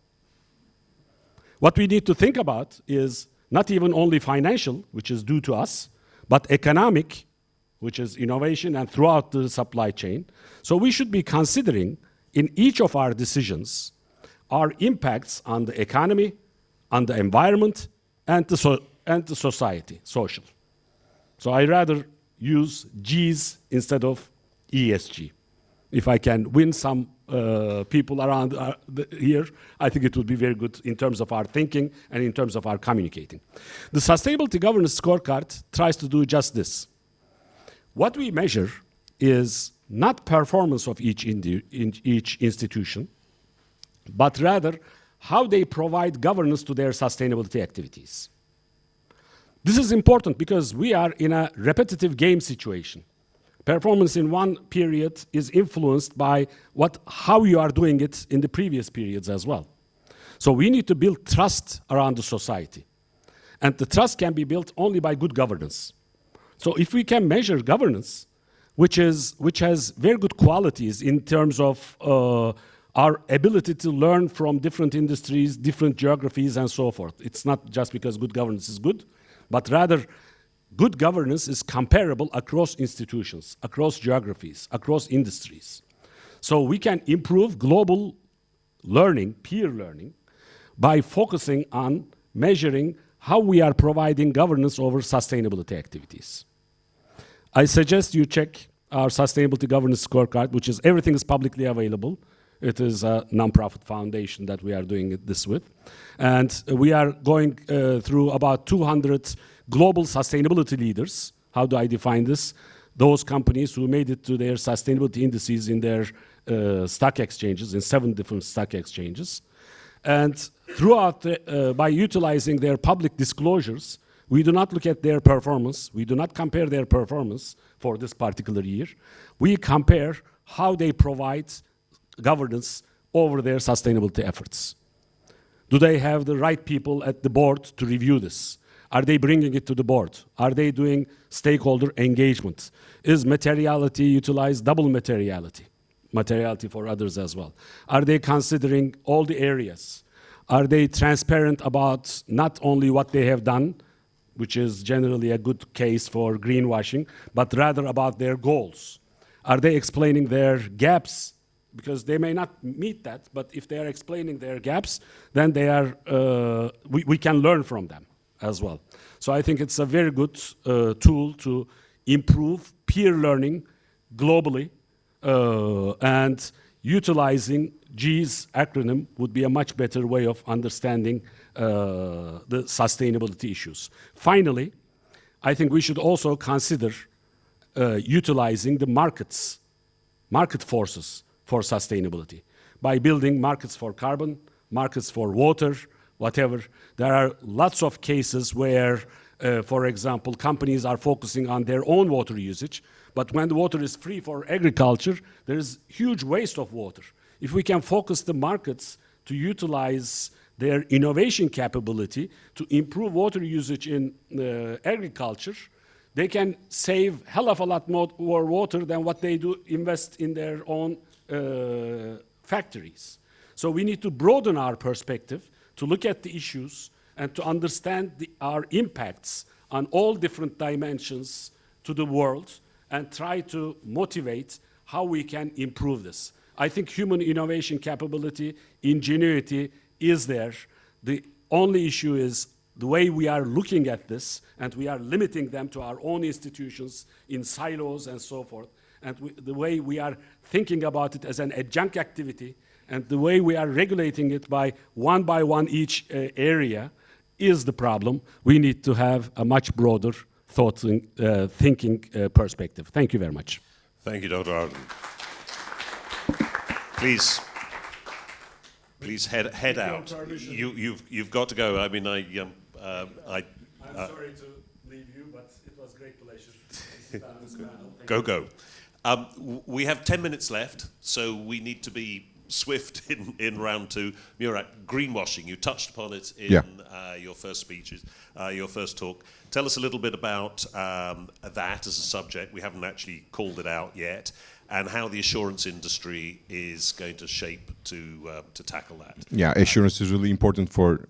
What we need to think about is not even only financial, which is due to us, but economic, which is innovation and throughout the supply chain. So we should be considering in each of our decisions our impacts on the economy, on the environment, and the society, social. So I rather use G's instead of ESG. If I can win some people around here, I think it would be very good in terms of our thinking and in terms of our communicating. The Sustainability Governance Scorecard tries to do just this. What we measure is not performance of each institution, but rather how they provide governance to their sustainability activities. This is important because we are in a repetitive game situation. Performance in one period is influenced by how you are doing it in the previous periods as well. So we need to build trust around the society. And the trust can be built only by good governance. So if we can measure governance, which has very good qualities in terms of our ability to learn from different industries, different geographies, and so forth. It's not just because good governance is good, but rather good governance is comparable across institutions, across geographies, across industries. So we can improve global learning, peer learning, by focusing on measuring how we are providing governance over sustainability activities. I suggest you check our sustainability governance scorecard, which is everything is publicly available. It is a nonprofit foundation that we are doing this with. And we are going through about 200 global sustainability leaders. How do I define this? Those companies who made it to their sustainability indices in their stock exchanges, in 7 different stock exchanges. And throughout, by utilizing their public disclosures, we do not look at their performance. We do not compare their performance for this particular year. We compare how they provide governance over their sustainability efforts. Do they have the right people at the board to review this? Are they bringing it to the board? Are they doing stakeholder engagement? Is materiality utilized, double materiality? Materiality for others as well. Are they considering all the areas? Are they transparent about not only what they have done, which is generally a good case for greenwashing, but rather about their goals? Are they explaining their gaps? Because they may not meet that, but if they are explaining their gaps, then they are, we can learn from them as well. So I think it's a very good tool to improve peer learning globally, and utilizing G's acronym would be a much better way of understanding the sustainability issues. Finally, I think we should also consider utilizing the market forces for sustainability by building markets for carbon, markets for water, whatever. There are lots of cases where, for example, companies are focusing on their own water usage, but when the water is free for agriculture, there is huge waste of water. If we can focus the markets to utilize their innovation capability to improve water usage in agriculture, they can save hell of a lot more water than what they do invest in their own factories. So we need to broaden our perspective to look at the issues and to understand our impacts on all different dimensions to the world and try to motivate how we can improve this. I think human innovation capability, ingenuity is there. The only issue is the way we are looking at this, and we are limiting them to our own institutions in silos and so forth, and the way we are thinking about it as an adjunct activity, and the way we are regulating it by one each area is the problem. We need to have a much broader thinking perspective. Thank you very much. Thank you, Dr. Arden. Please head out. You've got to go. I mean, I'm sorry to leave you, but it was a great pleasure. Go. We have 10 minutes left, so we need to be swift in round 2. Murat, greenwashing, you touched upon it in your first speeches, your first talk. Tell us a little bit about that as a subject. We haven't actually called it out yet, and how the assurance industry is going to shape to tackle that. Yeah, assurance is really important for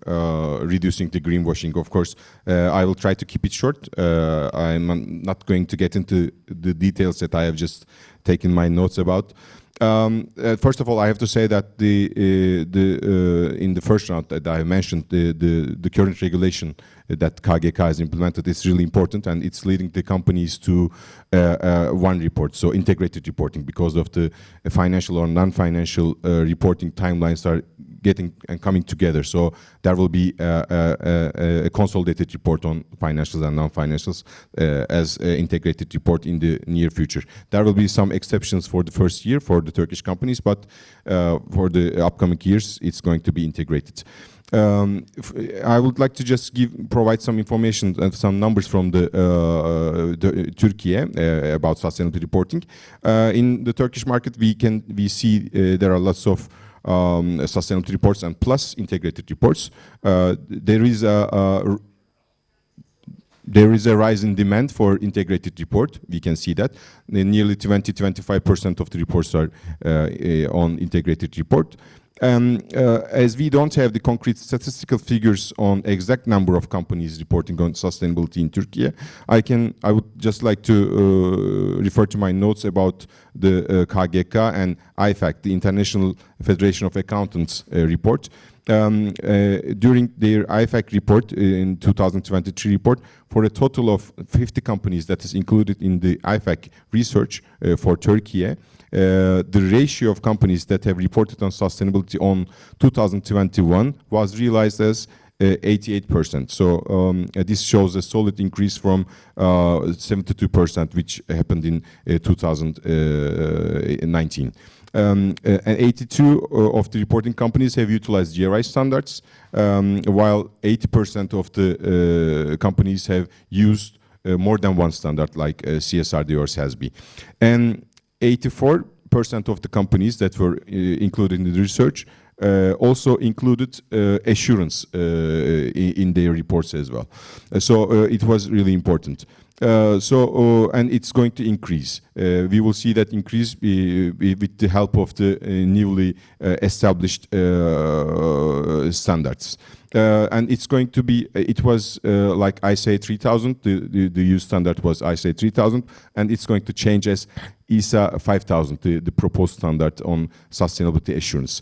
reducing the greenwashing, of course. I will try to keep it short. I'm not going to get into the details that I have just taken my notes about. First of all, I have to say that in the first round that I mentioned, the current regulation that KGK has implemented is really important, and it's leading the companies to one report, so integrated reporting, because of the financial or non-financial reporting timelines are getting and coming together. So there will be a consolidated report on financials and non-financials as an integrated report in the near future. There will be some exceptions for the first year for the Turkish companies, but for the upcoming years, it's going to be integrated. I would like to just provide some information and some numbers from the Turkey about sustainability reporting. In the Turkish market, we see there are lots of sustainability reports and plus integrated reports. There is a rise in demand for integrated report. We can see that nearly 20-25% of the reports are on integrated report. As we don't have the concrete statistical figures on exact number of companies reporting on sustainability in Turkey, I would just like to refer to my notes about the KGK and IFAC, the International Federation of Accountants report. During their IFAC report in 2023 report, for a total of 50 companies that is included in the IFAC research for Turkey, the ratio of companies that have reported on sustainability on 2021 was realized as 88%. So this shows a solid increase from 72%, which happened in 2019. And 82 of the reporting companies have utilized GRI standards, while 80% of the companies have used more than one standard like CSRD or SASB. And 84% of the companies that were included in the research also included assurance in their reports as well. So it was really important. And it's going to increase. We will see that increase with the help of the newly established standards. And it's going to be, it was like ISA 3000, the use standard was ISA 3000, and it's going to change as ISA 5000, the proposed standard on sustainability assurance.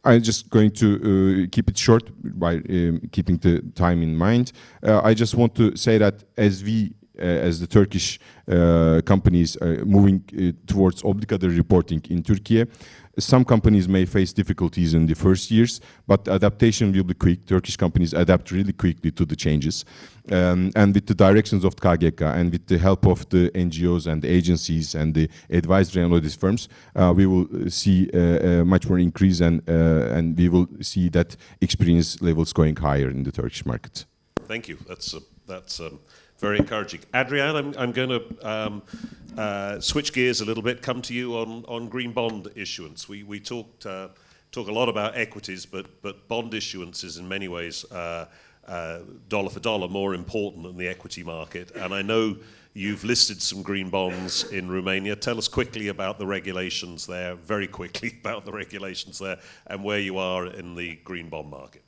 I'm just going to keep it short by keeping the time in mind. I just want to say that as the Turkish companies are moving towards obligatory reporting in Turkey, some companies may face difficulties in the first years, but adaptation will be quick. Turkish companies adapt really quickly to the changes. And with the directions of KGK and with the help of the NGOs and the agencies and the advisory and audit firms, we will see a much more increase and we will see that experience levels going higher in the Turkish market. Thank you. That's very encouraging. Adrian, I'm going to switch gears a little bit, come to you on green bond issuance. We talk a lot about equities, but bond issuance is in many ways dollar for dollar more important than the equity market. And I know you've listed some green bonds in Romania. Tell us quickly about the regulations there, very quickly about the regulations there, and where you are in the green bond market.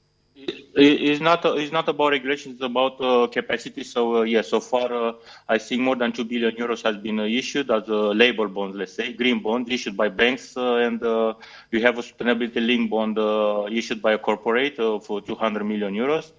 It's not about regulations, it's about capacity. So yes, so far I think more than 2 billion euros has been issued as labor bonds, let's say, green bonds issued by banks, and we have a sustainability linked bond issued by a corporate for 200 million euros.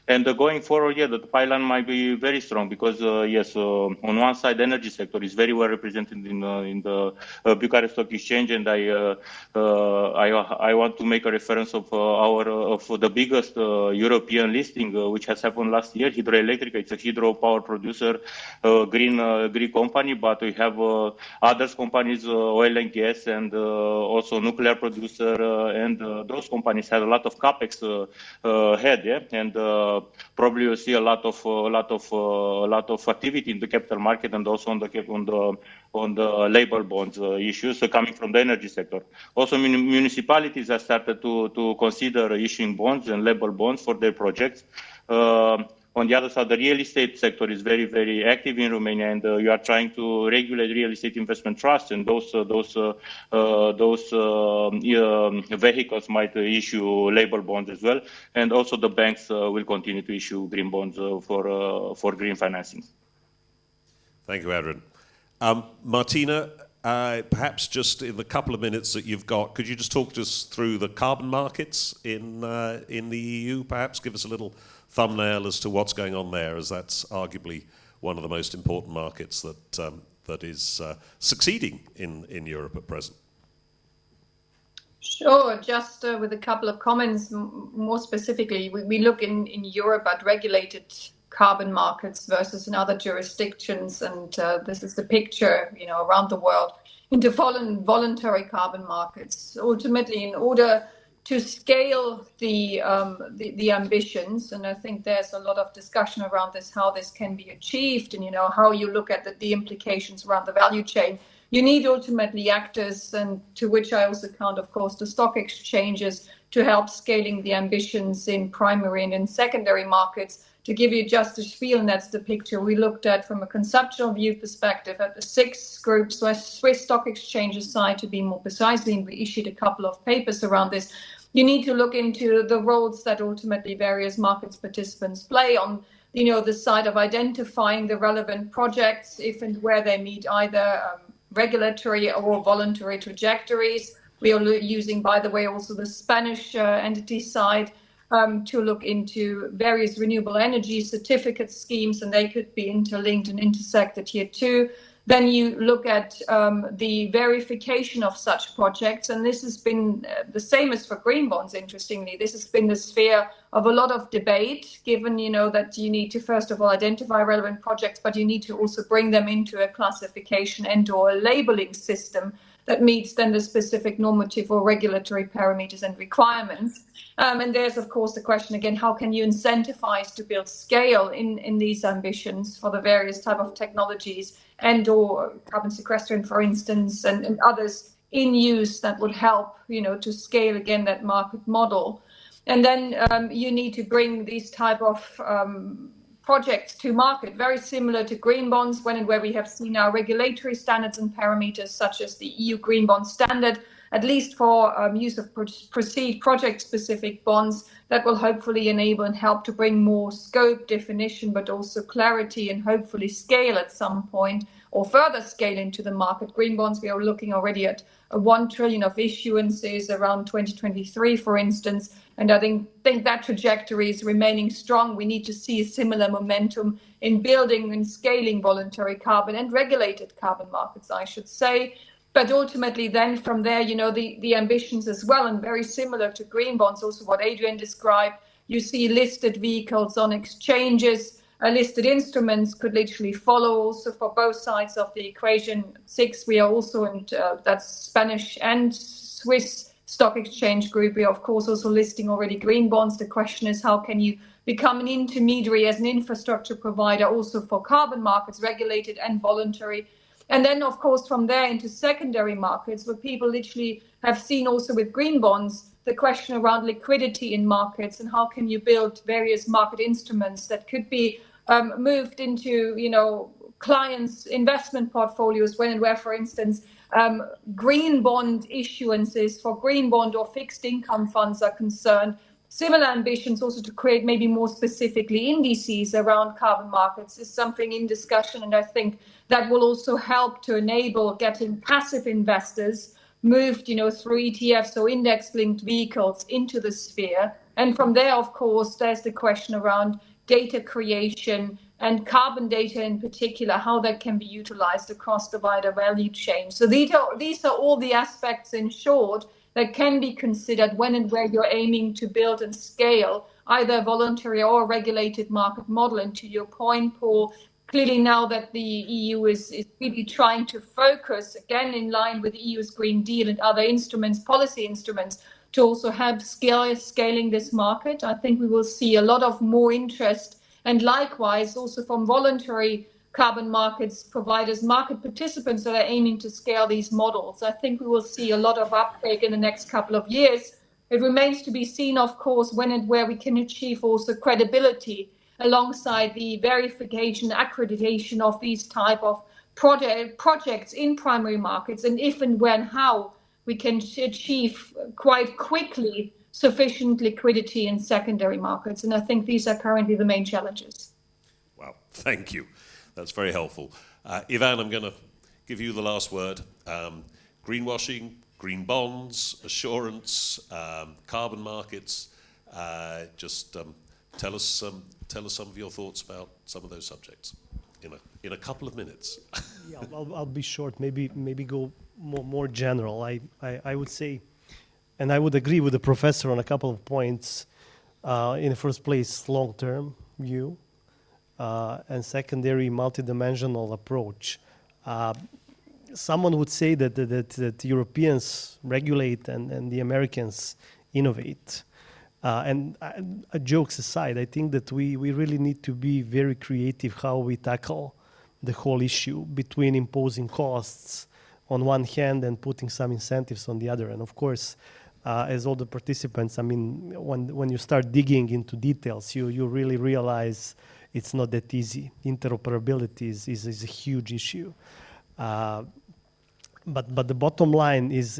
And going forward, yeah, the pipeline might be very strong because yes, on one side, the energy sector is very well represented in the Bucharest Stock Exchange, and I want to make a reference of the biggest European listing which has happened last year, Hidroelectrica. It's a hydropower producer, green company, but we have other companies, oil and gas, and also nuclear producer, and those companies have a lot of capex ahead, yeah, and probably you'll see a lot of activity in the capital market and also on the labor bonds issues coming from the energy sector. Also, municipalities have started to consider issuing bonds and labor bonds for their projects. On the other side, the real estate sector is very, very active in Romania, and you are trying to regulate real estate investment trusts, and those vehicles might issue labor bonds as well, and also the banks will continue to issue green bonds for green financing. Thank you, Adrian. Martina, perhaps just in the couple of minutes that you've got, could you just talk to us through the carbon markets in the EU? Perhaps give us a little thumbnail as to what's going on there, as that's arguably one of the most important markets that is succeeding in Europe at present. Sure, just with a couple of comments, more specifically, we look in Europe at regulated carbon markets versus in other jurisdictions, and this is the picture, around the world, into voluntary carbon markets. Ultimately, in order to scale the ambitions, and I think there's a lot of discussion around this, how this can be achieved, and how you look at the implications around the value chain. You need ultimately actors, and to which I also count, of course, the stock exchanges, to help scaling the ambitions in primary and in secondary markets. To give you just a feel, and that's the picture we looked at from a conceptual view perspective at the 6 groups, Swiss stock exchanges side to be more precisely, and we issued a couple of papers around this. You need to look into the roles that ultimately various markets participants play on the side of identifying the relevant projects, if and where they meet either regulatory or voluntary trajectories. We are using, by the way, also the Spanish entity side to look into various renewable energy certificate schemes, and they could be interlinked and intersected here too. Then you look at the verification of such projects, and this has been the same as for green bonds, interestingly. This has been the sphere of a lot of debate, given that you need to first of all identify relevant projects, but you need to also bring them into a classification and or a labeling system that meets then the specific normative or regulatory parameters and requirements. And there's, of course, the question again, how can you incentivize to build scale in these ambitions for the various type of technologies and or carbon sequestration, for instance, and others in use that would help, to scale again that market model. And then you need to bring these type of projects to market, very similar to green bonds, when and where we have seen our regulatory standards and parameters, such as the EU Green Bond Standard, at least for use of proceed project-specific bonds, that will hopefully enable and help to bring more scope definition, but also clarity and hopefully scale at some point, or further scale into the market. Green bonds, we are looking already at 1 trillion of issuances around 2023, for instance. And I think that trajectory is remaining strong. We need to see a similar momentum in building and scaling voluntary carbon and regulated carbon markets, I should say. But ultimately then from there, the ambitions as well, and very similar to green bonds, also what Adrian described, you see listed vehicles on exchanges. Listed instruments could literally follow also for both sides of the equation. 6, we are also, and that's Spanish and Swiss stock exchange group. We are, of course, also listing already green bonds. The question is, how can you become an intermediary as an infrastructure provider also for carbon markets, regulated and voluntary? And then, of course, from there into secondary markets, where people literally have seen also with green bonds, the question around liquidity in markets and how can you build various market instruments that could be moved into, clients' investment portfolios when and where, for instance, green bond issuances for green bond or fixed income funds are concerned. Similar ambitions also to create maybe more specifically indices around carbon markets is something in discussion, and I think that will also help to enable getting passive investors moved, through ETFs or index-linked vehicles into the sphere. And from there, of course, there's the question around data creation and carbon data in particular, how that can be utilized across the wider value chain. So these are all the aspects, in short, that can be considered when and where you're aiming to build and scale either a voluntary or regulated market model. And to your point, Paul, clearly now that the EU is really trying to focus, again, in line with the EU's Green Deal and other instruments, policy instruments, to also help scaling this market, I think we will see a lot of more interest, and likewise also from voluntary carbon markets providers, market participants that are aiming to scale these models. I think we will see a lot of uptake in the next couple of years. It remains to be seen, of course, when and where we can achieve also credibility alongside the verification, accreditation of these type of projects in primary markets, and if and when how we can achieve quite quickly sufficient liquidity in secondary markets. And I think these are currently the main challenges. Wow, thank you. That's very helpful. Ivan, I'm going to give you the last word. Greenwashing, green bonds, assurance, carbon markets. Just tell us some of your thoughts about some of those subjects in a couple of minutes. Yeah, I'll be short. Maybe go more general. I would say, And I would agree with the professor on a couple of points. In the first place, long-term view, and secondary, multidimensional approach. Someone would say that Europeans regulate and the Americans innovate. And jokes aside, I think that we really need to be very creative how we tackle the whole issue between imposing costs on one hand and putting some incentives on the other. And of course, as all the participants, I mean, when you start digging into details, you really realize it's not that easy. Interoperability is a huge issue. But the bottom line is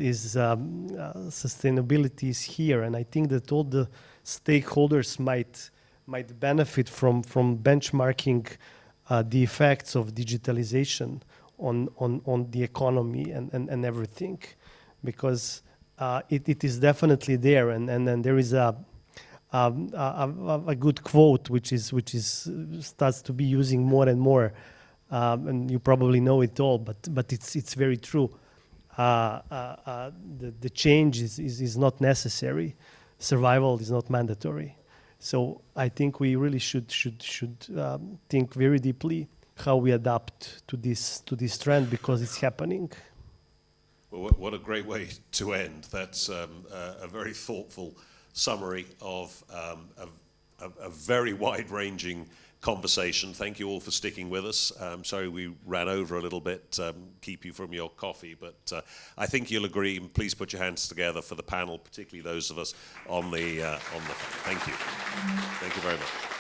sustainability is here, and I think that all the stakeholders might benefit from benchmarking the effects of digitalization on the economy and everything, because it is definitely there, and there is a good quote which starts to be using more and more. And you probably know it all, but it's very true. The change is not necessary. Survival is not mandatory. So I think we really should think very deeply how we adapt to this trend, because it's happening. Well, what a great way to end. That's a very thoughtful summary of a very wide-ranging conversation. Thank you all for sticking with us. Sorry we ran over a little bit, keep you from your coffee, but I think you'll agree, and please put your hands together for the panel, particularly those of us on the thank you. Thank you very much.